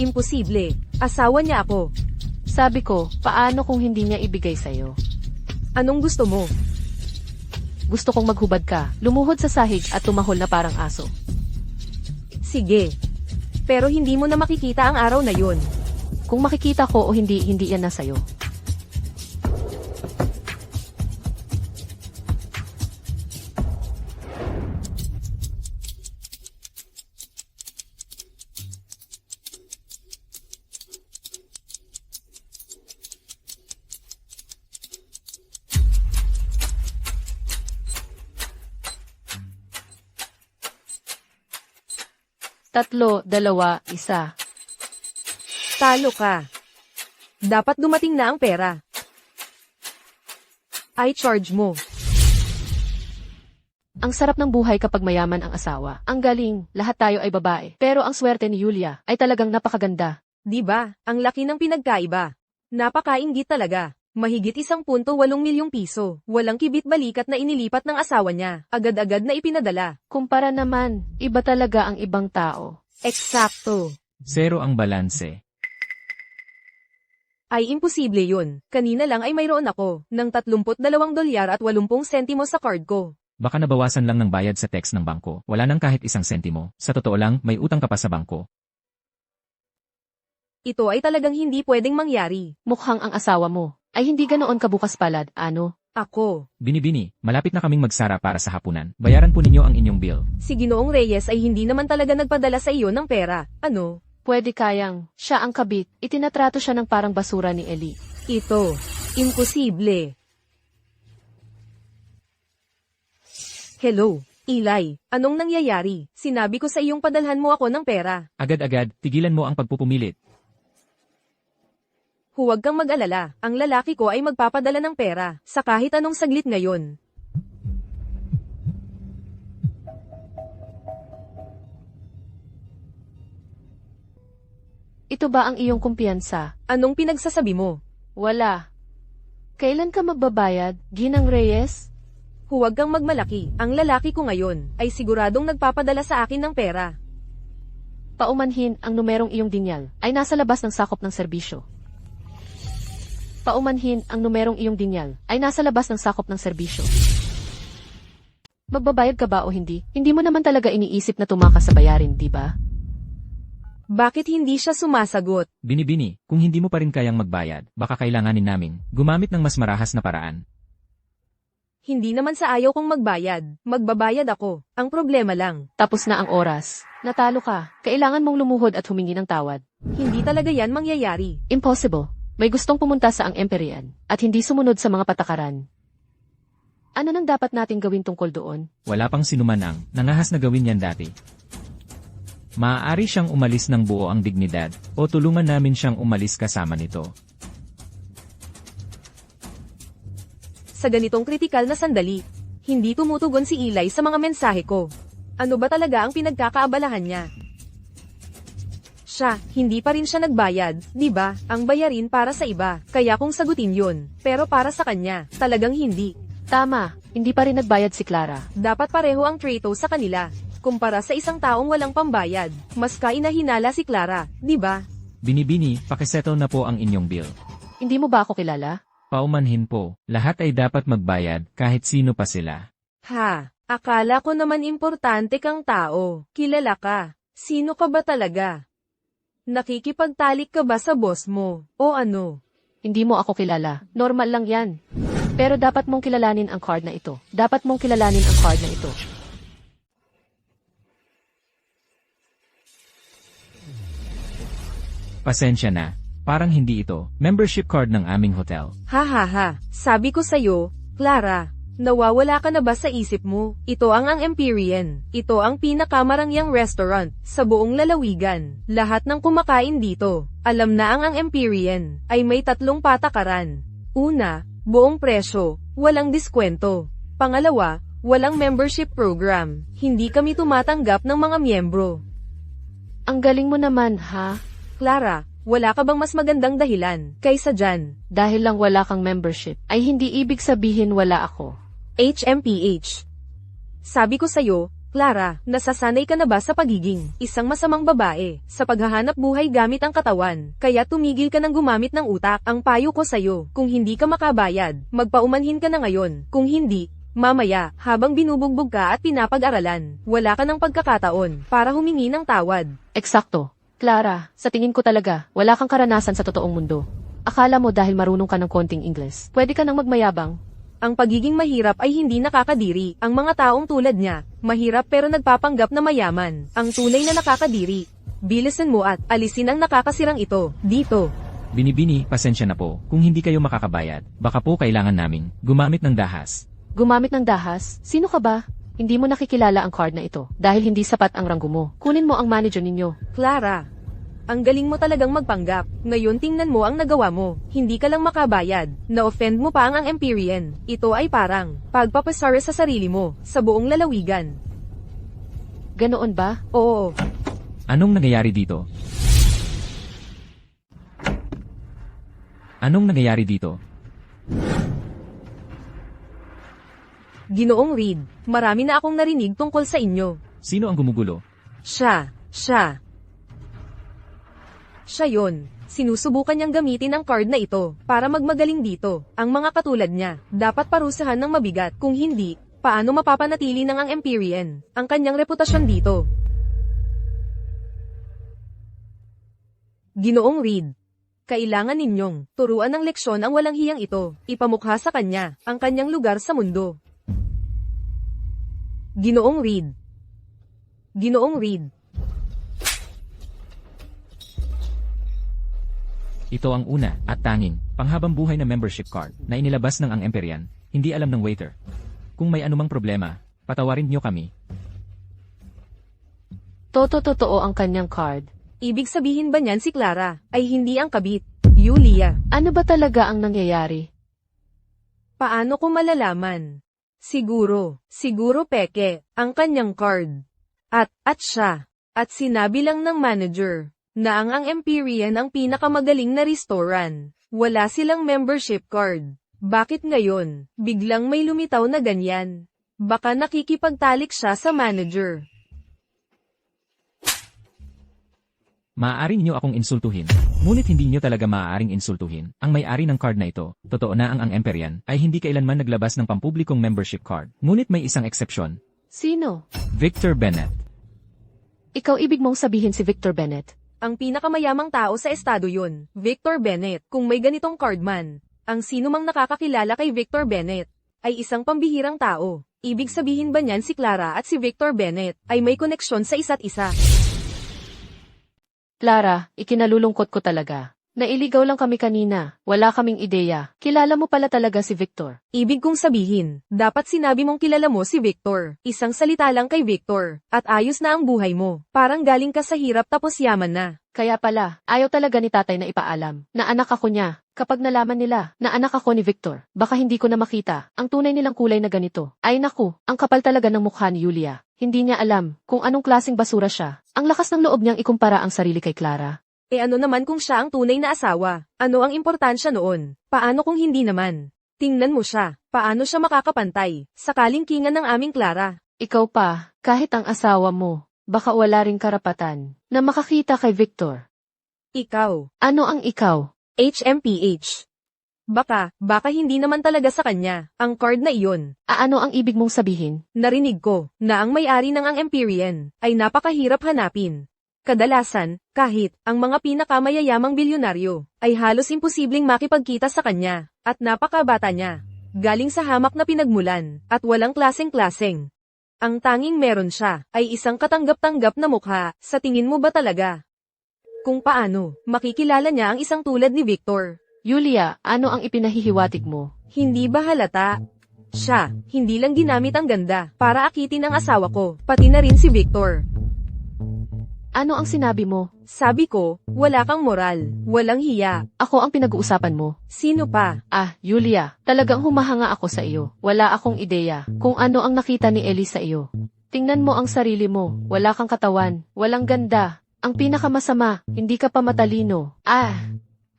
Imposible. Asawa niya ako. sabi ko, paano kung hindi niya ibigay sa'yo? Anong gusto mo? Gusto kong maghubad ka, lumuhod sa sahig at tumahol na parang aso. Sige. Pero hindi mo na makikita ang araw na yun. Kung makikita ko o hindi, hindi yan na sa'yo. Tatlo, 2, 1. Talo ka. Dapat dumating na ang pera. I charge mo. Ang sarap ng buhay kapag mayaman ang asawa. Ang galing, lahat tayo ay babae. Pero ang swerte ni Yulia ay talagang napakaganda. Di ba? Ang laki ng pinagkaiba. Napakainggit talaga. Mahigit 1.8 milyong piso. Walang kibit-balikat na inilipat ng asawa niya. Agad-agad na ipinadala. Kumpara naman, iba talaga ang ibang tao. Eksakto. 0 ang balanse. Ay imposible yun. Kanina lang ay mayroon ako ng $32 at 80 sentimo sa card ko. Baka nabawasan lang ng bayad sa text ng bangko. Wala nang kahit 1 sentimo. Sa totoo lang, may utang ka pa sa bangko. Ito ay talagang hindi pwedeng mangyari. Mukhang ang asawa mo ay hindi ganoon kabukas palad, ano? Ako. Binibini, malapit na kaming magsara para sa hapunan. Bayaran po ninyo ang inyong bill. Si Ginoong Reyes ay hindi naman talaga nagpadala sa iyo ng pera. Ano? Pwede kayang, siya ang kabit, itinatrato siya ng parang basura ni Ellie. Ito. Imposible. Hello, Eli. Anong nangyayari? Sinabi ko sa iyong padalhan mo ako ng pera. Agad-agad, tigilan mo ang pagpupumilit. Huwag kang mag-alala. Ang lalaki ko ay magpapadala ng pera sa kahit anong saglit ngayon. Ito ba ang iyong kumpiyansa? Anong pinagsasabi mo? Wala. Kailan ka magbabayad, Ginang Reyes? Huwag kang magmalaki. Ang lalaki ko ngayon ay siguradong nagpapadala sa akin ng pera. Paumanhin ang numerong iyong dinyal ay nasa labas ng sakop ng serbisyo. Paumanhin ang numerong iyong dinyal ay nasa labas ng sakop ng serbisyo. Magbabayad ka ba o hindi? Hindi mo naman talaga iniisip na tumakas sa bayarin, di ba? Bakit hindi siya sumasagot? Binibini, kung hindi mo pa rin kayang magbayad, baka kailanganin naming gumamit ng mas marahas na paraan. Hindi naman sa ayaw kong magbayad. Magbabayad ako. Ang problema lang. Tapos na ang oras. Natalo ka. Kailangan mong lumuhod at humingi ng tawad. Hindi talaga yan mangyayari. Impossible. May gustong pumunta sa ang Empyrean at hindi sumunod sa mga patakaran. Ano nang dapat nating gawin tungkol doon? Wala pang sinuman ang nangahas na gawin yan dati. Maaari siyang umalis ng buo ang dignidad o tulungan namin siyang umalis kasama nito. Sa ganitong kritikal na sandali, hindi tumutugon si Eli sa mga mensahe ko. Ano ba talaga ang pinagkakaabalahan niya? Siya, hindi pa rin siya nagbayad, di ba? Ang bayarin para sa iba, kaya kung sagutin yun. Pero para sa kanya, talagang hindi. Tama, hindi pa rin nagbayad si Clara. Dapat pareho ang trato sa kanila. Kumpara sa isang taong walang pambayad, mas kainahinala si Clara, di ba? Binibini, pakisettle na po ang inyong bill. Hindi mo ba ako kilala? Paumanhin po, lahat ay dapat magbayad kahit sino pa sila. Ha, akala ko naman importante kang tao. Kilala ka. Sino ka ba talaga? Nakikipagtalik ka ba sa boss mo? O ano? Hindi mo ako kilala. Normal lang yan. Pero dapat mong kilalanin ang card na ito. Dapat mong kilalanin ang card na ito. Pasensya na, parang hindi ito membership card ng aming hotel. Ha ha ha, sabi ko sa'yo, Clara, nawawala ka na ba sa isip mo? Ito ang Empyrean. Ito ang pinakamarangyang restaurant sa buong lalawigan. Lahat ng kumakain dito, alam na ang Empyrean ay may 3 patakaran. Una, buong presyo, walang diskwento. Pangalawa, walang membership program. Hindi kami tumatanggap ng mga miyembro. Ang galing mo naman, ha? Clara, wala ka bang mas magandang dahilan kaysa dyan? Dahil lang wala kang membership, ay hindi ibig sabihin wala ako. HMPH. Sabi ko sa'yo, Clara, nasasanay ka na ba sa pagiging isang masamang babae sa paghahanap buhay gamit ang katawan, kaya tumigil ka ng gumamit ng utak? Ang payo ko sa'yo, kung hindi ka makabayad, magpaumanhin ka na ngayon. Kung hindi, mamaya, habang binubugbog ka at pinapag-aralan, wala ka ng pagkakataon para humingi ng tawad. Eksakto. Clara, sa tingin ko talaga, wala kang karanasan sa totoong mundo. Akala mo dahil marunong ka ng konting Ingles, pwede ka nang magmayabang? Ang pagiging mahirap ay hindi nakakadiri. Ang mga taong tulad niya, mahirap pero nagpapanggap na mayaman. Ang tunay na nakakadiri. Bilisan mo at alisin ang nakakasirang ito, dito. Binibini, pasensya na po, kung hindi kayo makakabayad, baka po kailangan naming gumamit ng dahas. Gumamit ng dahas? Sino ka ba? Hindi mo nakikilala ang card na ito dahil hindi sapat ang ranggo mo. Kunin mo ang manager ninyo. Clara, ang galing mo talagang magpanggap. Ngayon tingnan mo ang nagawa mo. Hindi ka lang makabayad. Na-offend mo pa ang Empyrean. Ito ay parang pagpapasara sa sarili mo sa buong lalawigan. Ganoon ba? Oo. Anong nangyayari dito? Anong nangyayari dito? Ginoong Reed, marami na akong narinig tungkol sa inyo. Sino ang gumugulo? Siya. Siya yon. Sinusubukan niyang gamitin ang card na ito para magmagaling dito. Ang mga katulad niya, dapat parusahan ng mabigat. Kung hindi, paano mapapanatili ng ang Empyrean ang kanyang reputasyon dito? Ginoong Reed, kailangan ninyong turuan ng leksyon ang walang hiyang ito. Ipamukha sa kanya ang kanyang lugar sa mundo. Ginoong Reed. Ito ang una at tanging panghabang buhay na membership card na inilabas ng ang Empyrean, hindi alam ng waiter. Kung may anumang problema, patawarin niyo kami. Totoo ang kanyang card. Ibig sabihin ba niyan si Clara ay hindi ang kabit? Yulia, Ano ba talaga ang nangyayari? paano ko malalaman? Siguro peke ang kanyang card. At siya. At sinabi lang ng manager na ang Empyrean ang pinakamagaling na restaurant. Wala silang membership card. Bakit ngayon, biglang may lumitaw na ganyan? Baka nakikipagtalik siya sa manager. Maaari niyo akong insultuhin. Ngunit hindi niyo talaga maaaring insultuhin ang may-ari ng card na ito. Totoo na ang Empyrean ay hindi kailanman naglabas ng pampublikong membership card. Ngunit may isang eksepsyon. Sino? Victor Bennett. Ikaw ibig mong sabihin si Victor Bennett? Ang pinakamayamang tao sa estado yun, Victor Bennett. Kung may ganitong card man, ang sino mang nakakakilala kay Victor Bennett ay isang pambihirang tao. Ibig sabihin ba niyan si Clara at si Victor Bennett ay may koneksyon sa isa't isa? Clara, ikinalulungkot ko talaga. Nailigaw lang kami kanina. Wala kaming ideya. Kilala mo pala talaga si Victor. Ibig kong sabihin, dapat sinabi mong kilala mo si Victor. Isang salita lang kay Victor, at ayos na ang buhay mo. Parang galing ka sa hirap tapos yaman na. Kaya pala, ayaw talaga ni tatay na ipaalam na anak ako niya. Kapag nalaman nila na anak ako ni Victor, baka hindi ko na makita ang tunay nilang kulay na ganito. Ay naku, ang kapal talaga ng mukha ni Julia. Hindi niya alam kung anong klaseng basura siya. Ang lakas ng loob niyang ikumpara ang sarili kay Clara. Ano naman kung siya ang tunay na asawa? Ano ang importansya noon? Paano kung hindi naman? Tingnan mo siya. Paano siya makakapantay sa kalingkingan ng aming Clara? Ikaw pa, kahit ang asawa mo, baka wala ring karapatan na makakita kay Victor. Ikaw, Ano ang ikaw? HMPH. Baka hindi naman talaga sa kanya, ang card na iyon. Ano ang ibig mong sabihin? Narinig ko na ang may-ari ng ang Empyrean ay napakahirap hanapin. Kadalasan, kahit ang mga pinakamayayamang bilyonaryo ay halos imposibleng makipagkita sa kanya, at napakabata niya. Galing sa hamak na pinagmulan, at walang klaseng-klaseng. Ang tanging meron siya ay isang katanggap-tanggap na mukha. Sa tingin mo ba talaga? Kung paano, makikilala niya ang isang tulad ni Victor? Julia, ano ang ipinahihiwatig mo? Hindi ba halata? Siya, hindi lang ginamit ang ganda para akitin ang asawa ko, pati na rin si Victor. Ano ang sinabi mo? Sabi ko, wala kang moral, walang hiya. Ako ang pinag-uusapan mo. Sino pa? Julia, talagang humahanga ako sa iyo. Wala akong ideya kung ano ang nakita ni Ellie sa iyo. Tingnan mo ang sarili mo, wala kang katawan, walang ganda. Ang pinakamasama, hindi ka pa matalino.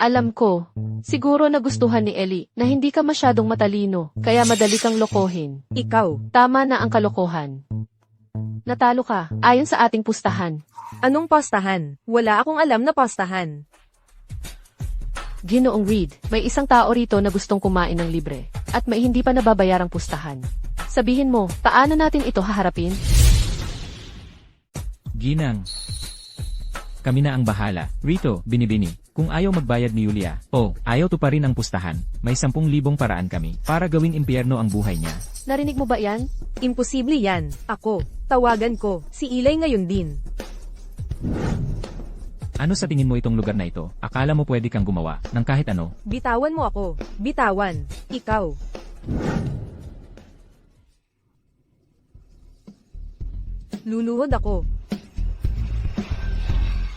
Alam ko, siguro nagustuhan ni Ellie na hindi ka masyadong matalino, kaya madali kang lokohin. Ikaw. Tama na ang kalokohan. Natalo ka, ayon sa ating pustahan. Anong postahan? Wala akong alam na postahan. Ginoong Reed, may isang tao rito na gustong kumain ng libre, at may hindi pa nababayarang pustahan. Sabihin mo, paano natin ito haharapin? Ginang. Kami na ang bahala. Rito, binibini. Kung ayaw magbayad ni Julia, ayaw tuparin ang pustahan, may 10,000 paraan kami para gawing impyerno ang buhay niya. Narinig mo ba yan? Imposible yan. Ako. Tawagan ko. Si Eli ngayon din. Ano sa tingin mo itong lugar na ito? Akala mo pwede kang gumawa ng kahit ano? Bitawan mo ako. Bitawan. Ikaw. Luluhod ako.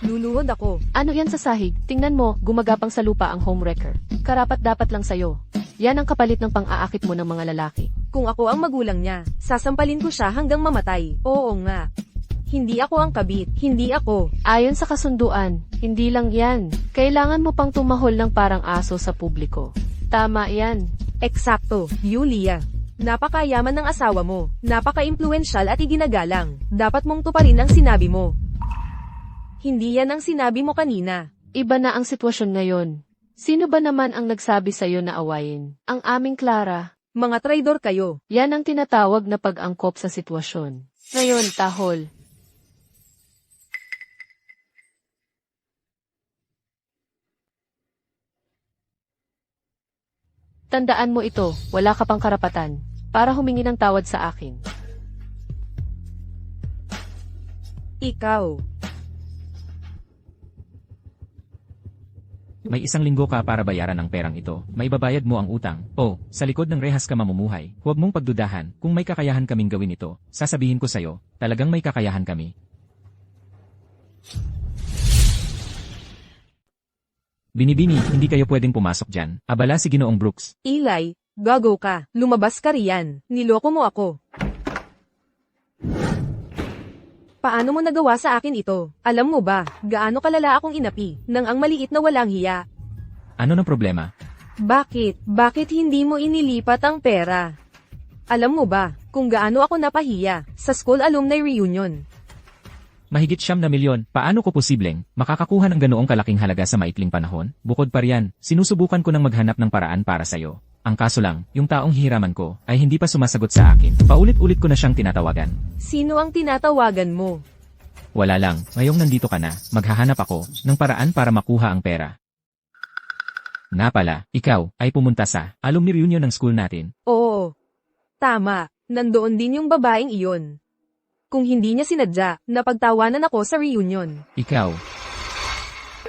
Luluhod ako. Ano yan sa sahig? Tingnan mo, gumagapang sa lupa ang homewrecker. Karapat dapat lang sayo. Yan ang kapalit ng pang-aakit mo ng mga lalaki. Kung ako ang magulang niya, sasampalin ko siya hanggang mamatay. Oo nga. Hindi ako ang kabit. Hindi ako. Ayon sa kasunduan, hindi lang yan. Kailangan mo pang tumahol ng parang aso sa publiko. Tama yan. Eksakto, Julia. Napakayaman ng asawa mo. Napaka-impluensyal at iginagalang. Dapat mong tuparin ang sinabi mo. Hindi yan ang sinabi mo kanina. Iba na ang sitwasyon ngayon. Sino ba naman ang nagsabi sa'yo na awayin? Ang aming Clara. Mga traidor kayo. Yan ang tinatawag na pag-angkop sa sitwasyon. Ngayon, tahol. Tandaan mo ito, wala ka pang karapatan para humingi ng tawad sa akin. Ikaw. May 1 linggo ka para bayaran ang perang ito. May babayad mo ang utang. Sa likod ng rehas ka mamumuhay. Huwag mong pagdudahan kung may kakayahan kaming gawin ito. Sasabihin ko sa'yo, talagang may kakayahan kami. Binibini, hindi kayo pwedeng pumasok dyan. Abala si Ginoong Brooks. Eli, gago ka. Lumabas ka riyan. Niloko mo ako. Paano mo nagawa sa akin ito? Alam mo ba, gaano kalala akong inapi, nang ang maliit na walang hiya? Ano ng problema? Bakit hindi mo inilipat ang pera? Alam mo ba, kung gaano ako napahiya, sa school alumni reunion? Mahigit 9 milyon, paano ko posibleng makakakuha ng ganoong kalaking halaga sa maikling panahon? Bukod pa riyan, sinusubukan ko ng maghanap ng paraan para sa'yo. Ang kaso lang, yung taong hihiraman ko ay hindi pa sumasagot sa akin. Paulit-ulit ko na siyang tinatawagan. Sino ang tinatawagan mo? Wala lang, ngayong nandito ka na, maghahanap ako ng paraan para makuha ang pera. Nga pala, ikaw ay pumunta sa alumni reunion ng school natin. Oo. Tama, nandoon din yung babaeng iyon. Kung hindi niya sinadya, napagtawanan ako sa reunion. Ikaw.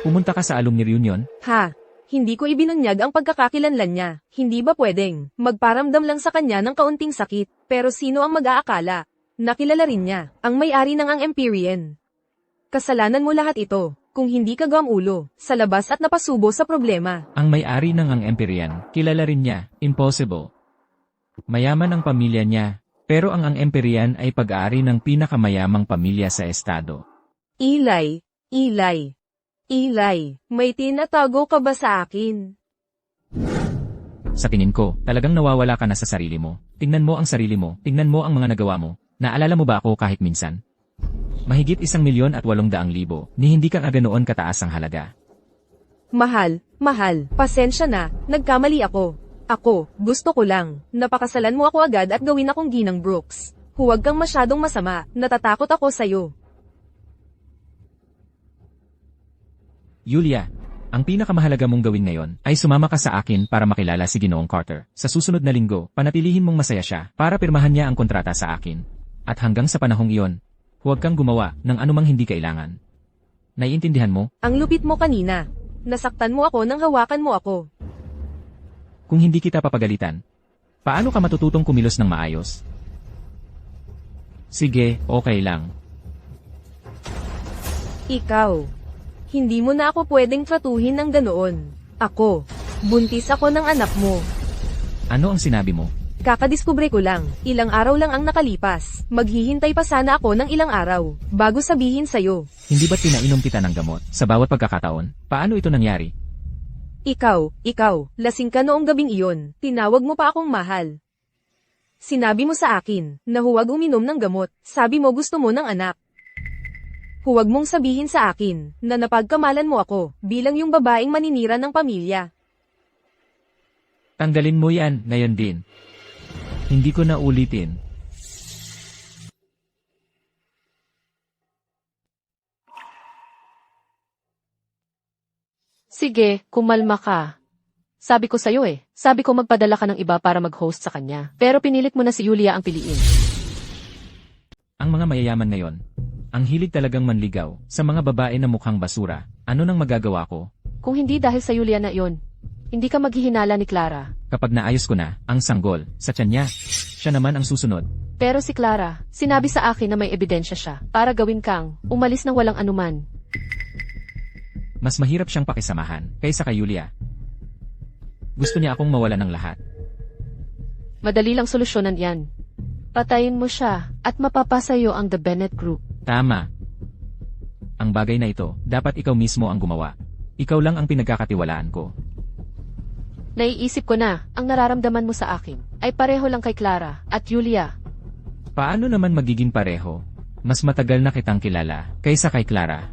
Pumunta ka sa alumni reunion? Ha? Hindi ko ibinunyag ang pagkakakilanlan niya. Hindi ba pwedeng magparamdam lang sa kanya ng kaunting sakit? Pero sino ang mag-aakala? Nakilala rin niya, ang may-ari ng ang Empyrean. Kasalanan mo lahat ito, kung hindi ka gamulo, sa labas at napasubo sa problema. Ang may-ari ng ang Empyrean, kilala rin niya, impossible. Mayaman ang pamilya niya, pero ang Empyrean ay pag-aari ng pinakamayamang pamilya sa estado. Eli, may tinatago ka ba sa akin? Sa tingin ko, talagang nawawala ka na sa sarili mo. Tingnan mo ang sarili mo, tingnan mo ang mga nagawa mo. Naalala mo ba ako kahit minsan? Mahigit 1,800,000 ni hindi ka ganoon kataas ang halaga. Mahal, pasensya na, nagkamali ako. Ako, gusto ko lang, napakasalan mo ako agad at gawin akong Ginang Brooks. Huwag kang masyadong masama, natatakot ako sa'yo. Yulia, ang pinakamahalaga mong gawin ngayon ay sumama ka sa akin para makilala si Ginoong Carter. Sa susunod na linggo, panatilihin mong masaya siya para pirmahan niya ang kontrata sa akin. At hanggang sa panahong iyon, huwag kang gumawa ng anumang hindi kailangan. Naiintindihan mo? Ang lupit mo kanina. Nasaktan mo ako nang hawakan mo ako. Kung hindi kita papagalitan, paano ka matututong kumilos ng maayos? Sige, okay lang. Ikaw. Hindi mo na ako pwedeng tratuhin ng ganoon. Ako. Buntis ako ng anak mo. Ano ang sinabi mo? Kakadiskubre ko lang. Ilang araw lang ang nakalipas. Maghihintay pa sana ako ng ilang araw. Bago sabihin sa'yo. Hindi ba't pinainom kita ng gamot sa bawat pagkakataon? Paano ito nangyari? Ikaw. Lasing ka noong gabing iyon. Tinawag mo pa akong mahal. Sinabi mo sa akin na huwag uminom ng gamot. Sabi mo gusto mo ng anak. Huwag mong sabihin sa akin na napagkamalan mo ako bilang yung babaeng maninira ng pamilya. Tanggalin mo yan, ngayon din. Hindi ko na ulitin. Sige, kumalma ka. Sabi ko sa'yo sabi ko magpadala ka ng iba para mag-host sa kanya. Pero pinilit mo na si Yulia ang piliin. Ang mga mayayaman ngayon, ang hilig talagang manligaw sa mga babae na mukhang basura. Ano nang magagawa ko? Kung hindi dahil sa Yulia na iyon, hindi ka maghihinala ni Clara. Kapag naayos ko na ang sanggol sa tiyan niya, siya naman ang susunod. Pero si Clara, sinabi sa akin na may ebidensya siya para gawin kang umalis ng walang anuman. Mas mahirap siyang pakisamahan kaysa kay Yulia. Gusto niya akong mawala ng lahat. Madali lang solusyonan yan. Patayin mo siya at mapapasayo ang The Bennett Group. Tama. Ang bagay na ito, dapat ikaw mismo ang gumawa. Ikaw lang ang pinagkakatiwalaan ko. Naiisip ko na, ang nararamdaman mo sa akin ay pareho lang kay Clara at Yulia. Paano naman magiging pareho? Mas matagal na kitang kilala kaysa kay Clara.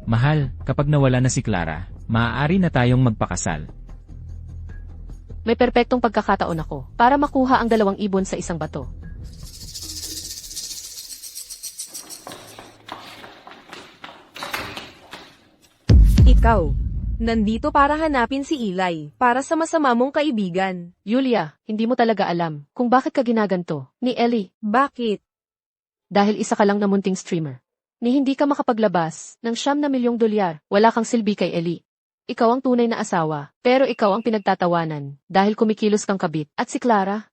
Mahal, kapag nawala na si Clara, maaari na tayong magpakasal. May perpektong pagkakataon ako para makuha ang 2 ibon sa isang bato. Ikaw. Nandito para hanapin si Eli, para sa masama mong kaibigan. Yulia, hindi mo talaga alam kung bakit ka ginaganto ni Ellie. Bakit? Dahil isa ka lang na munting streamer. Ni hindi ka makapaglabas ng $9,000,000, wala kang silbi kay Ellie. Ikaw ang tunay na asawa, pero ikaw ang pinagtatawanan dahil kumikilos kang kabit. At si Clara?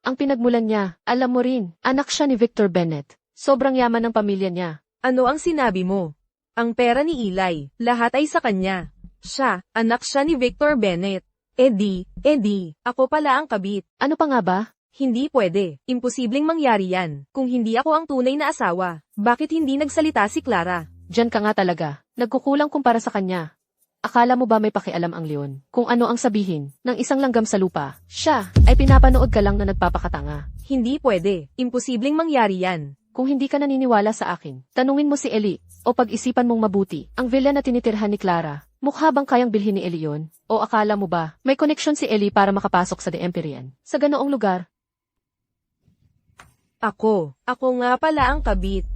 Ang pinagmulan niya, alam mo rin, anak siya ni Victor Bennett. Sobrang yaman ng pamilya niya. Ano ang sinabi mo? Ang pera ni Eli, lahat ay sa kanya. Siya, anak siya ni Victor Bennett. Eddie, ako pala ang kabit. Ano pa nga ba? Hindi pwede. Imposibleng mangyari yan. Kung hindi ako ang tunay na asawa, bakit hindi nagsalita si Clara? Diyan ka nga talaga. Nagkukulang kumpara sa kanya. Akala mo ba may pakialam ang leon? Kung ano ang sabihin ng isang langgam sa lupa, siya ay pinapanood ka lang na nagpapakatanga. Hindi pwede. Imposibleng mangyari yan. Kung hindi ka naniniwala sa akin, tanungin mo si Ellie, o pag-isipan mong mabuti, ang villa na tinitirhan ni Clara, mukha bang kayang bilhin ni Ellie yun? O akala mo ba, may koneksyon si Ellie para makapasok sa The Empyrean? Sa ganoong lugar? Ako nga pala ang kabit.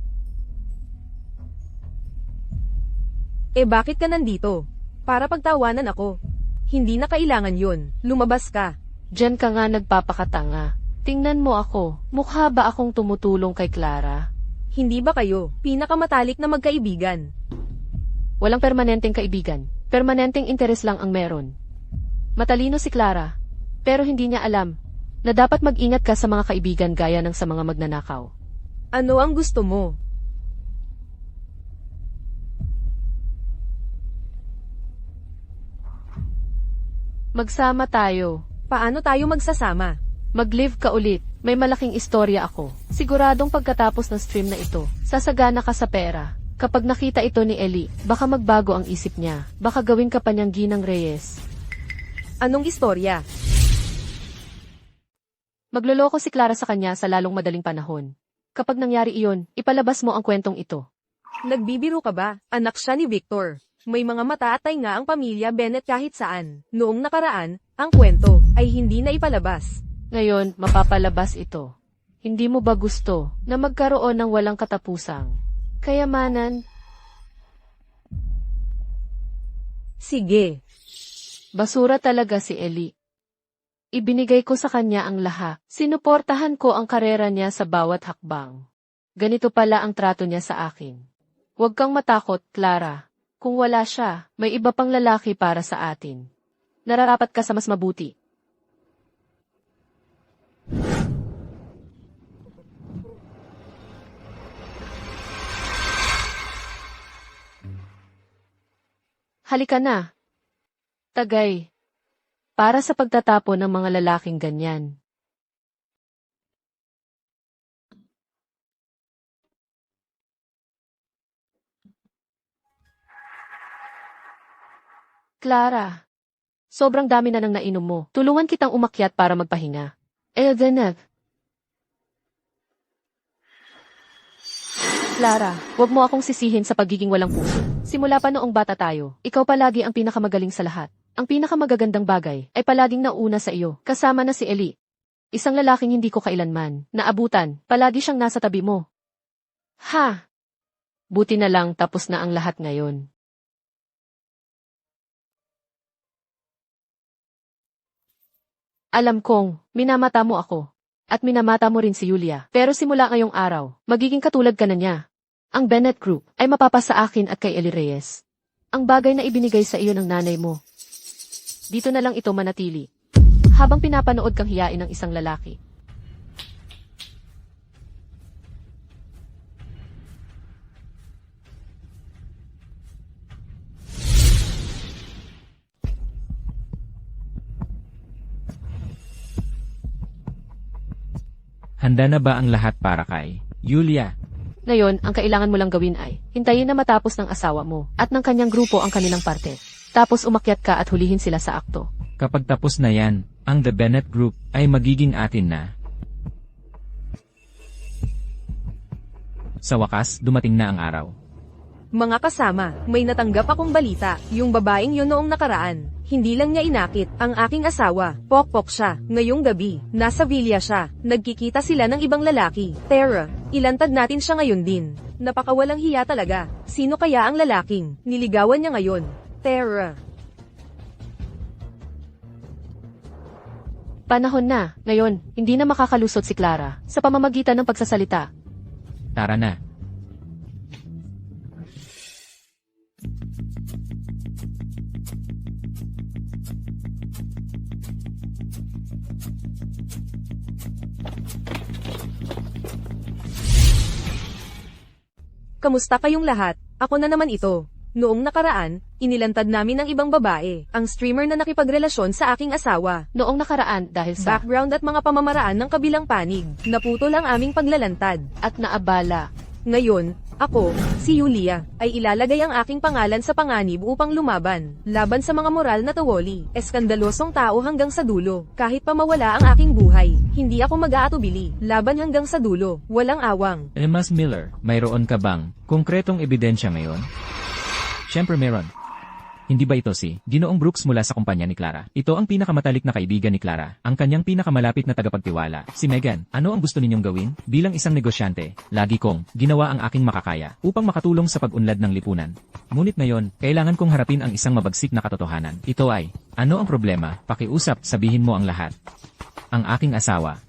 Bakit ka nandito? Para pagtawanan ako. Hindi na kailangan yun. Lumabas ka. Diyan ka nga nagpapakatanga. Tingnan mo ako, mukha ba akong tumutulong kay Clara? Hindi ba kayo, pinakamatalik na magkaibigan? Walang permanenteng kaibigan. Permanenteng interes lang ang meron. Matalino si Clara. Pero hindi niya alam na dapat mag-ingat ka sa mga kaibigan gaya ng sa mga magnanakaw. Ano ang gusto mo? Magsama tayo. Paano tayo magsasama? Mag-live ka ulit. May malaking istorya ako. Siguradong pagkatapos ng stream na ito, sasagana ka sa pera. Kapag nakita ito ni Ellie, baka magbago ang isip niya. Baka gawin ka pa niyang Ginang Reyes. Anong istorya? Magloloko si Clara sa kanya sa lalong madaling panahon. Kapag nangyari iyon, ipalabas mo ang kwentong ito. Nagbibiro ka ba? Anak siya ni Victor. May mga mata at nga ang pamilya Bennett kahit saan. Noong nakaraan, ang kwento ay hindi na ipalabas. Ngayon, mapapalabas ito. Hindi mo ba gusto na magkaroon ng walang katapusang kayamanan? Sige. Basura talaga si Ellie. Ibinigay ko sa kanya ang lahat. Sinuportahan ko ang karera niya sa bawat hakbang. Ganito pala ang trato niya sa akin. Huwag kang matakot, Clara. Kung wala siya, may iba pang lalaki para sa atin. Nararapat ka sa mas mabuti. Halika na. Tagay. Para sa pagtatapon ng mga lalaking ganyan. Clara, sobrang dami na nang nainom mo. Tulungan kitang umakyat para magpahinga. Eldeneth. Clara, wag mo akong sisihin sa pagiging walang puso. Simula pa noong bata tayo, ikaw palagi ang pinakamagaling sa lahat. Ang pinakamagagandang bagay ay palaging nauna sa iyo, kasama na si Ellie. Isang lalaking hindi ko kailanman naabutan, palagi siyang nasa tabi mo. Ha! Buti na lang tapos na ang lahat ngayon. Alam kong, minamata mo ako. At minamata mo rin si Julia. Pero simula ngayong araw, magiging katulad ka na niya. Ang Bennett Group ay mapapasa akin at kay Ellie Reyes. Ang bagay na ibinigay sa iyo ng nanay mo. Dito na lang ito manatili. Habang pinapanood kang hiyain ng isang lalaki. Handa na ba ang lahat para kay Julia? Ngayon, ang kailangan mo lang gawin ay, hintayin na matapos ng asawa mo at ng kanyang grupo ang kanilang parte. Tapos umakyat ka at hulihin sila sa akto. Kapag tapos na yan, ang The Bennett Group ay magiging atin na. Sa wakas, dumating na ang araw. Mga kasama, may natanggap akong balita. Yung babaeng yun noong nakaraan, hindi lang niya inakit ang aking asawa. Pokpok siya. Ngayong gabi, nasa villa siya. Nagkikita sila ng ibang lalaki. Tara, ilantad natin siya ngayon din. Napakawalang hiya talaga. Sino kaya ang lalaking niligawan niya ngayon? Tara. Panahon na, ngayon, hindi na makakalusot si Clara sa pamamagitan ng pagsasalita. Tara na. Kamusta kayong lahat? Ako na naman ito. Noong nakaraan, inilantad namin ang ibang babae, ang streamer na nakipagrelasyon sa aking asawa. Noong nakaraan dahil sa Background at mga pamamaraan ng kabilang panig, naputol ang aming paglalantad. at naabala. Ngayon, ako, si Julia, ay ilalagay ang aking pangalan sa panganib upang lumaban, laban sa mga moral na tawoli, eskandalosong tao hanggang sa dulo. Kahit pa mawala ang aking buhay, hindi ako mag-aatubili, laban hanggang sa dulo, walang awang. Mas Miller, mayroon ka bang konkretong ebidensya ngayon? Siyempre meron. Hindi ba ito si Ginoong Brooks mula sa kumpanya ni Clara? Ito ang pinakamatalik na kaibigan ni Clara, ang kanyang pinakamalapit na tagapagtiwala, si Megan. Ano ang gusto ninyong gawin? Bilang isang negosyante, lagi kong ginawa ang aking makakaya upang makatulong sa pag-unlad ng lipunan. Ngunit ngayon, kailangan kong harapin ang isang mabagsik na katotohanan. Ito ay, ano ang problema? Pakiusap, sabihin mo ang lahat. Ang aking asawa.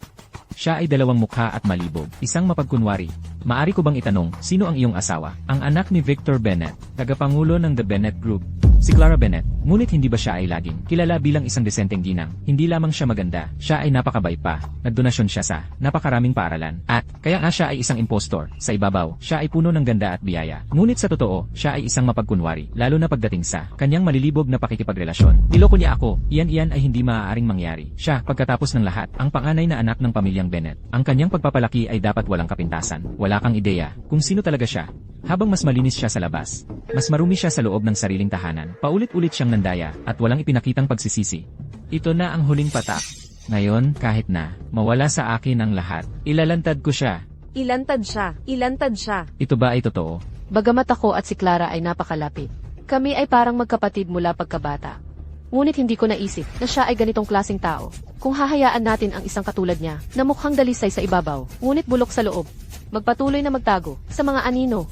Siya ay dalawang mukha at malibog, isang mapagkunwari, Maari ko bang itanong, sino ang iyong asawa? Ang anak ni Victor Bennett, tagapangulo ng The Bennett Group. Si Clara Bennett, ngunit hindi ba siya ay laging kilala bilang isang desenteng ginang? Hindi lamang siya maganda, siya ay napakabait pa. Nagdonasyon siya sa napakaraming paaralan. At, kaya nga siya ay isang impostor. Sa ibabaw, siya ay puno ng ganda at biyaya. Ngunit sa totoo, siya ay isang mapagkunwari, lalo na pagdating sa kanyang malilibog na pakikipagrelasyon. Niloko niya ako, iyan ay hindi maaaring mangyari. Siya, pagkatapos ng lahat, ang panganay na anak ng pamilyang Bennett. Ang kanyang pagpapalaki ay dapat walang kapintasan. Wala kang ideya kung sino talaga siya. Habang mas malinis siya sa labas, mas marumi siya sa loob ng sariling tahanan. Paulit-ulit siyang nandaya at walang ipinakitang pagsisisi. Ito na ang huling patak. Ngayon, kahit na mawala sa akin ang lahat, ilalantad ko siya. Ilantad siya. Ilantad siya. Ito ba ay totoo? Bagamat ako at si Clara ay napakalapit. Kami ay parang magkapatid mula pagkabata. Ngunit hindi ko naisip na siya ay ganitong klaseng tao. Kung hahayaan natin ang isang katulad niya, na mukhang dalisay sa ibabaw, ngunit bulok sa loob, magpatuloy na magtago sa mga anino.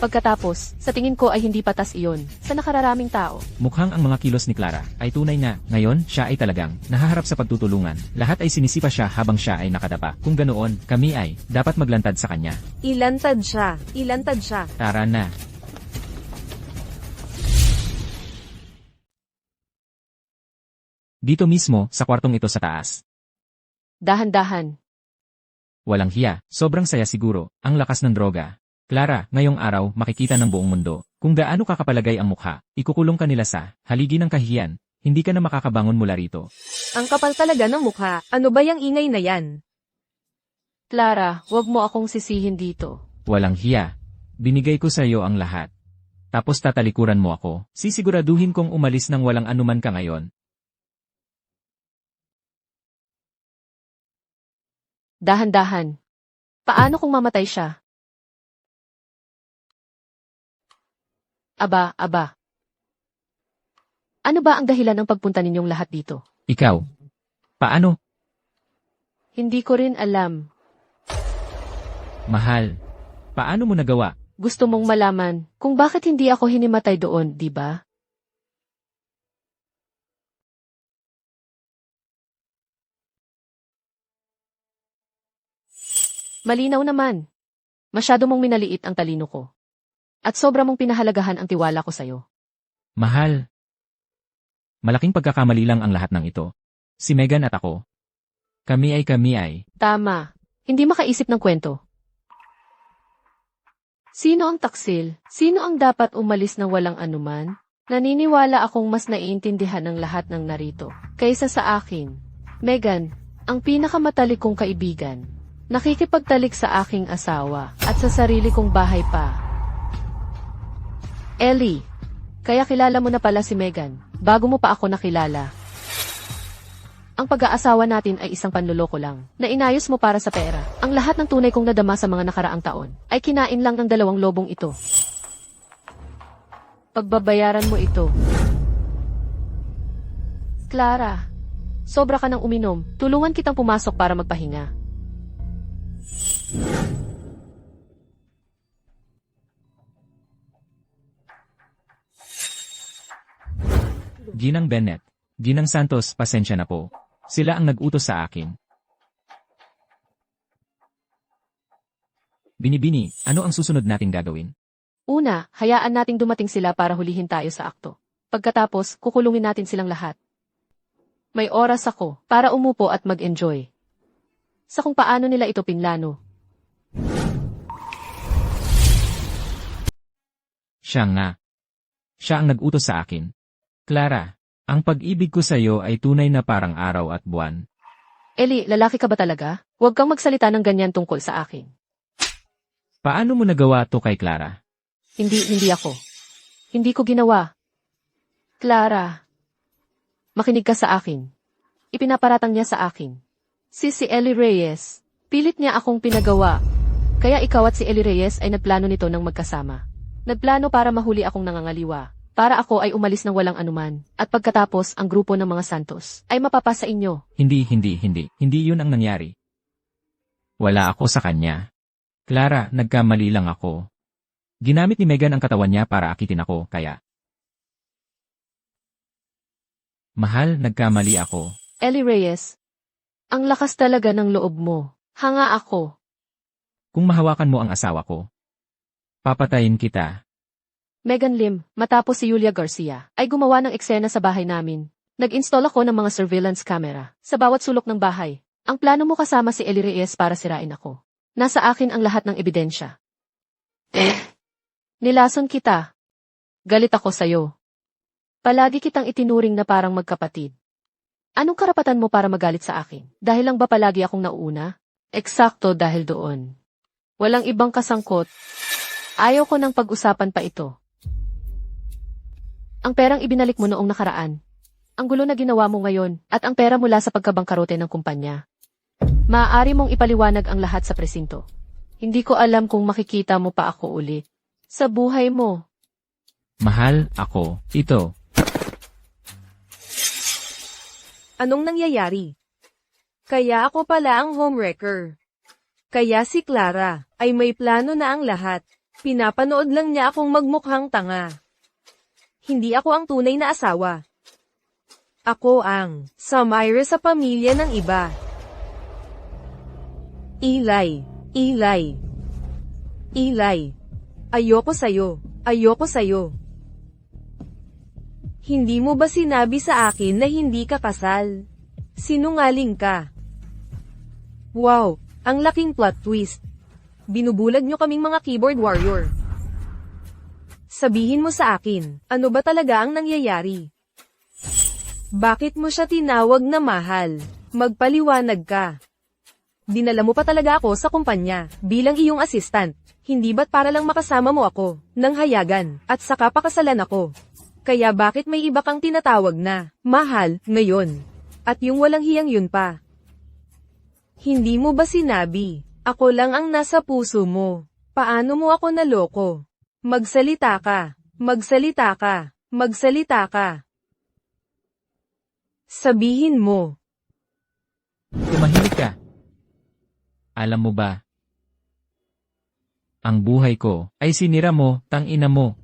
Pagkatapos, sa tingin ko ay hindi patas iyon sa nakararaming tao. Mukhang ang mga kilos ni Clara ay tunay na, ngayon, siya ay talagang nahaharap sa pagtutulungan. Lahat ay sinisipa siya habang siya ay nakadapa. Kung ganoon, kami ay dapat maglantad sa kanya. Ilantad siya. Ilantad siya. Tara na. Dito mismo, sa kwartong ito sa taas. Dahan-dahan. Walang hiya, sobrang saya siguro, ang lakas ng droga. Clara, ngayong araw, makikita ng buong mundo kung gaano kakapalagay ang mukha. Ikukulong ka nila sa haligi ng kahihiyan. Hindi ka na makakabangon mula rito. Ang kapal talaga ng mukha. Ano ba yung ingay na yan? Clara, wag mo akong sisihin dito. Walang hiya. Binigay ko sa iyo ang lahat. Tapos tatalikuran mo ako. Sisiguraduhin kong umalis ng walang anuman ka ngayon. Dahan-dahan. Paano kung mamatay siya? Aba. Ano ba ang dahilan ng pagpunta ninyong lahat dito? Ikaw. Paano? Hindi ko rin alam. Mahal. Paano mo nagawa? Gusto mong malaman kung bakit hindi ako hinimatay doon, di ba? Malinaw naman. Masyado mong minaliit ang talino ko. At sobra mong pinahalagahan ang tiwala ko sa'yo. Mahal. Malaking pagkakamali lang ang lahat ng ito. Si Megan at ako. Kami ay. Tama. Hindi makaisip ng kwento. Sino ang taksil? Sino ang dapat umalis ng walang anuman? Naniniwala akong mas naiintindihan ng lahat ng narito kaysa sa akin. Megan, ang pinakamatalik kong kaibigan. Nakikipagtalik sa aking asawa at sa sarili kong bahay pa. Ellie, kaya kilala mo na pala si Megan, bago mo pa ako nakilala. Ang pag-aasawa natin ay isang panloloko lang, na inayos mo para sa pera. Ang lahat ng tunay kong nadama sa mga nakaraang taon, ay kinain lang ng dalawang lobong ito. Pagbabayaran mo ito. Clara, sobra ka nang uminom, tulungan kitang pumasok para magpahinga. Ginang Bennett. Ginang Santos, pasensya na po. Sila ang nag-utos sa akin. Binibini, ano ang susunod nating gagawin? Una, hayaan nating dumating sila para hulihin tayo sa akto. Pagkatapos, kukulungin natin silang lahat. May oras ako para umupo at mag-enjoy. Sa kung paano nila ito pinlano. Siya nga. Siya ang nag-utos sa akin. Clara, ang pag-ibig ko sa iyo ay tunay na parang araw at buwan. Ellie, lalaki ka ba talaga? Huwag kang magsalita ng ganyan tungkol sa akin. Paano mo nagawa to kay Clara? Hindi ako. Hindi ko ginawa. Clara, makinig ka sa akin. Ipinaparatang niya sa akin. Si Ellie Reyes, pilit niya akong pinagawa. Kaya ikaw at si Ellie Reyes ay nagplano nito ng magkasama. Nagplano para mahuli akong nangangaliwa. Para ako ay umalis ng walang anuman. At pagkatapos ang grupo ng mga Santos ay mapapasa inyo. Hindi. Hindi yun ang nangyari. Wala ako sa kanya. Clara, nagkamali lang ako. Ginamit ni Megan ang katawan niya para akitin ako, kaya... Mahal, nagkamali ako. Ellie Reyes, ang lakas talaga ng loob mo. Hanga ako. Kung mahawakan mo ang asawa ko, papatayin kita. Megan Lim, matapos si Julia Garcia, ay gumawa ng eksena sa bahay namin. Nag-install ako ng mga surveillance camera sa bawat sulok ng bahay. Ang plano mo kasama si Eli Reyes para sirain ako. Nasa akin ang lahat ng ebidensya. Nilason kita. Galit ako sa'yo. Palagi kitang itinuring na parang magkapatid. Anong karapatan mo para magalit sa akin? Dahil lang ba palagi akong nauuna? Eksakto dahil doon. Walang ibang kasangkot. Ayaw ko ng pag-usapan pa ito. Ang perang ibinalik mo noong nakaraan. Ang gulo na ginawa mo ngayon, at ang pera mula sa pagkabangkarote ng kumpanya. Maaari mong ipaliwanag ang lahat sa presinto. Hindi ko alam kung makikita mo pa ako ulit. Sa buhay mo. Mahal, ako, ito. Anong nangyayari? Kaya ako pala ang homewrecker. Kaya si Clara ay may plano na ang lahat. Pinapanood lang niya akong magmukhang tanga. Hindi ako ang tunay na asawa. Ako ang Samira sa pamilya ng iba. Eli. Ayoko sa'yo. Ayoko sa'yo. Hindi mo ba sinabi sa akin na hindi ka kasal? Sinungaling ka. Wow, ang laking plot twist. Binubulag nyo kaming mga keyboard warrior. Sabihin mo sa akin, ano ba talaga ang nangyayari? Bakit mo siya tinawag na mahal? Magpaliwanag ka. Dinala mo pa talaga ako sa kumpanya, bilang iyong assistant. Hindi ba't para lang makasama mo ako, nang hayagan, at saka pakasalan ako? Kaya bakit may iba kang tinatawag na, mahal, ngayon? At yung walang hiyang yun pa. Hindi mo ba sinabi, ako lang ang nasa puso mo? Paano mo ako naloko? Magsalita ka. Magsalita ka. Magsalita ka. Sabihin mo. Tumahimik ka. Alam mo ba? Ang buhay ko ay sinira mo, tangina mo.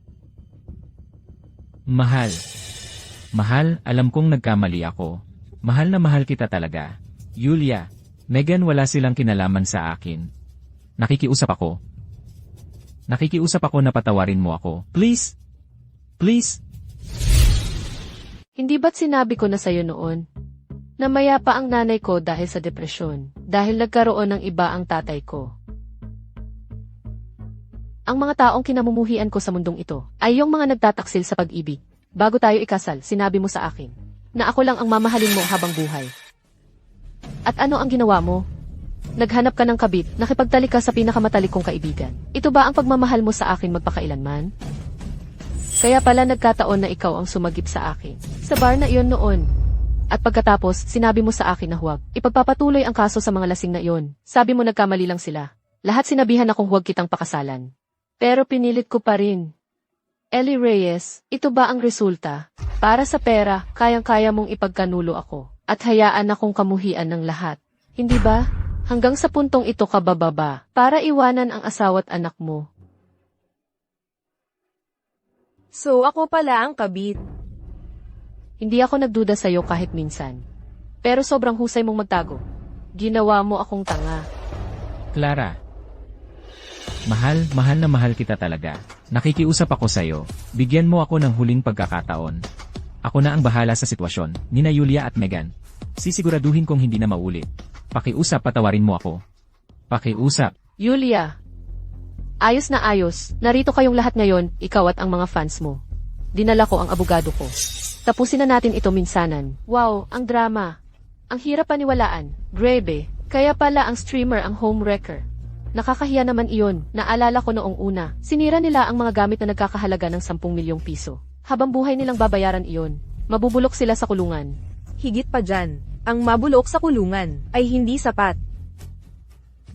Mahal. Mahal, alam kong nagkamali ako. Mahal na mahal kita talaga. Julia, Megan, wala silang kinalaman sa akin. Nakikiusap ako. Nakikiusap ako na patawarin mo ako. Please? Please? Hindi ba't sinabi ko na sa'yo noon? Namaya pa ang nanay ko dahil sa depresyon, dahil nagkaroon ng iba ang tatay ko. Ang mga taong kinamumuhian ko sa mundong ito ay yung mga nagtataksil sa pag-ibig. Bago tayo ikasal, sinabi mo sa akin na ako lang ang mamahalin mo habang buhay. At ano ang ginawa mo? Naghanap ka ng kabit, nakipagtalik ka sa pinakamatalik kong kaibigan. Ito ba ang pagmamahal mo sa akin magpakailanman? Kaya pala nagkataon na ikaw ang sumagip sa akin. Sa bar na iyon noon. At pagkatapos, sinabi mo sa akin na huwag ipagpapatuloy ang kaso sa mga lasing na iyon. Sabi mo nagkamali lang sila. Lahat sinabihan akong huwag kitang pakasalan. Pero pinilit ko pa rin. Eli Reyes, ito ba ang resulta? Para sa pera, kayang-kaya mong ipagkanulo ako. At hayaan akong kamuhian ng lahat. Hindi ba? Hanggang sa puntong ito ka bababa, para iwanan ang asawa't anak mo. So ako pala ang kabit. Hindi ako nagduda sa'yo kahit minsan. Pero sobrang husay mong magtago. Ginawa mo akong tanga. Clara. Mahal, mahal na mahal kita talaga. Nakikiusap ako sa'yo. Bigyan mo ako ng huling pagkakataon. Ako na ang bahala sa sitwasyon, nina Julia at Megan. Sisiguraduhin kong hindi na maulit. Pakiusap, patawarin mo ako. Pakiusap. Julia. Ayos na ayos. Narito kayong lahat ngayon, ikaw at ang mga fans mo. Dinala ko ang abogado ko. Tapusin na natin ito minsanan. Wow, ang drama. Ang hirap paniwalaan. Grebe. Kaya pala ang streamer ang homewrecker. Nakakahiya naman iyon. Naalala ko noong una. Sinira nila ang mga gamit na nagkakahalaga ng 10 milyong piso. Habang buhay nilang babayaran iyon. Mabubulok sila sa kulungan. Higit pa dyan, ang mabulok sa kulungan ay hindi sapat.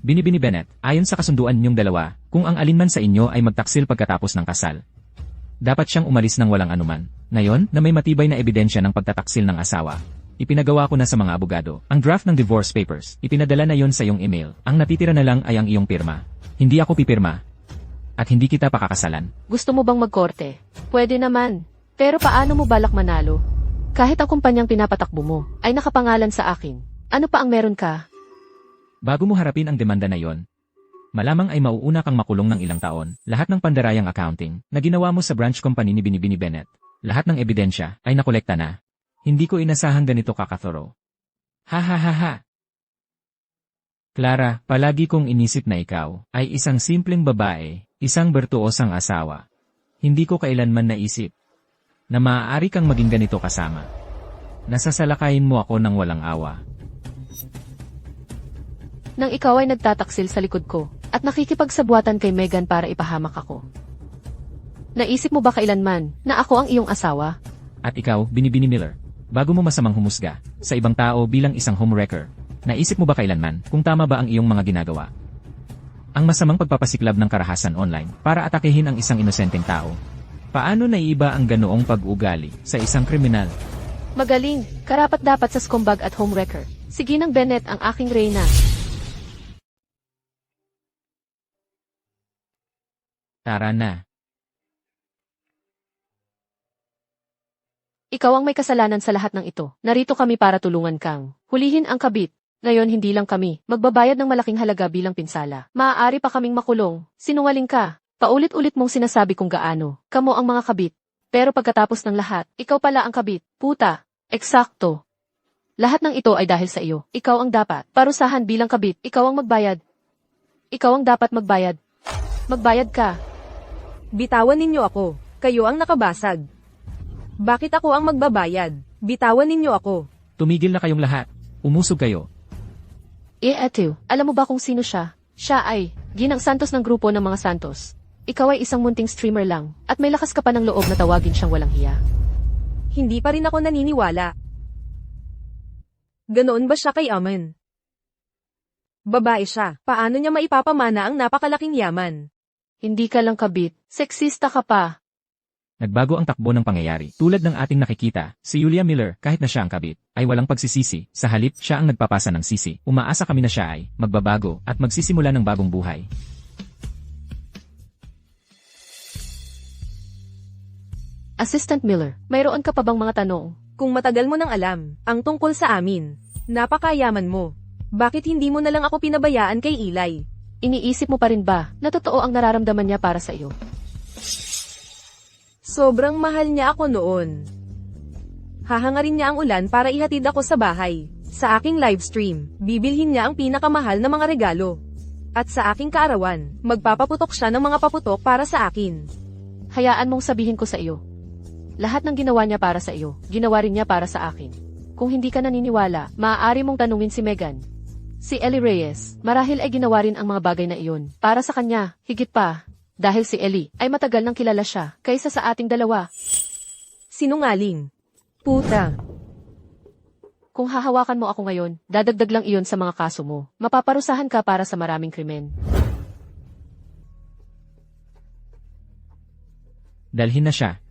Binibini Bennett, ayon sa kasunduan ninyong dalawa, kung ang alinman sa inyo ay magtaksil pagkatapos ng kasal, dapat siyang umalis ng walang anuman. Ngayon, na may matibay na ebidensya ng pagtataksil ng asawa, ipinagawa ko na sa mga abogado. Ang draft ng divorce papers, ipinadala na yon sa iyong email. Ang natitira na lang ay ang iyong pirma. Hindi ako pipirma. At hindi kita pakakasalan. Gusto mo bang magkorte? Pwede naman. Pero paano mo balak manalo? Kahit ang kumpanyang pinapatakbo mo ay nakapangalan sa akin. Ano pa ang meron ka? Bago mo harapin ang demanda na yon, Malamang ay mauuna kang makulong ng ilang taon. Lahat ng pandarayang accounting na ginawa mo sa branch company ni Binibini Bennett. Lahat ng ebidensya ay nakolekta na. Hindi ko inasahang ganito kakathoro. Ha ha ha ha. Clara, palagi kong inisip na ikaw ay isang simpleng babae, isang bertuosang asawa. Hindi ko kailanman naisip na maaari kang maging ganito kasama. Nasasalakayin mo ako ng walang awa. Nang ikaw ay nagtataksil sa likod ko at nakikipagsabwatan kay Megan para ipahamak ako. Naisip mo ba kailanman na ako ang iyong asawa? At ikaw, Binibini Miller, bago mo masamang humusga sa ibang tao bilang isang homewrecker, naisip mo ba kailanman kung tama ba ang iyong mga ginagawa? Ang masamang pagpapasiklab ng karahasan online para atakehin ang isang inosenteng tao. Paano naiiba ang ganoong pag-ugali sa isang kriminal? Magaling, karapat-dapat sa scumbag at homewrecker. Si Ginang Bennett ang aking reyna. Tara na. Ikaw ang may kasalanan sa lahat ng ito. Narito kami para tulungan kang hulihin ang kabit. Ngayon hindi lang kami magbabayad ng malaking halaga bilang pinsala. Maaari pa kaming makulong. Sinungaling ka. Paulit-ulit mong sinasabi kung gaano kamo ang mga kabit. Pero pagkatapos ng lahat, ikaw pala ang kabit. Puta. Eksakto. Lahat ng ito ay dahil sa iyo. Ikaw ang dapat parusahan bilang kabit. Ikaw ang magbayad. Ikaw ang dapat magbayad. Magbayad ka. Bitawan ninyo ako. Kayo ang nakabasag. Bakit ako ang magbabayad? Bitawan ninyo ako. Tumigil na kayong lahat. Umusog kayo. Eto, alam mo ba kung sino siya? Siya ay Ginang Santos ng grupo ng mga Santos. Ikaw ay isang munting streamer lang, at may lakas ka pa ng loob na tawagin siyang walang hiya. Hindi pa rin ako naniniwala. Ganoon ba siya kay Amen? Babae siya. Paano niya maipapamana ang napakalaking yaman? Hindi ka lang kabit, seksista ka pa. Nagbago ang takbo ng pangyayari. Tulad ng ating nakikita, si Julia Miller, kahit na siya ang kabit, ay walang pagsisisi. Sa halip, siya ang nagpapasa ng sisi. Umaasa kami na siya ay magbabago at magsisimula ng bagong buhay. Assistant Miller, mayroon ka pa bang mga tanong? Kung matagal mo nang alam, ang tungkol sa amin, napakayaman mo. Bakit hindi mo na lang ako pinabayaan kay Eli? Iniisip mo pa rin ba na totoo ang nararamdaman niya para sa iyo? Sobrang mahal niya ako noon. Hahangarin niya ang ulan para ihatid ako sa bahay. Sa aking livestream, bibilhin niya ang pinakamahal na mga regalo. At sa aking kaarawan, magpapaputok siya ng mga paputok para sa akin. Hayaan mong sabihin ko sa iyo. Lahat ng ginawa niya para sa iyo, ginawa rin niya para sa akin. Kung hindi ka naniniwala, maaari mong tanungin si Megan. Si Ellie Reyes, marahil ay ginawa rin ang mga bagay na iyon. Para sa kanya, higit pa. Dahil si Ellie ay matagal nang kilala siya kaysa sa ating dalawa. Sinungaling. Puta. Kung hahawakan mo ako ngayon, dadagdag lang iyon sa mga kaso mo. Mapaparusahan ka para sa maraming krimen. Dalhin na siya.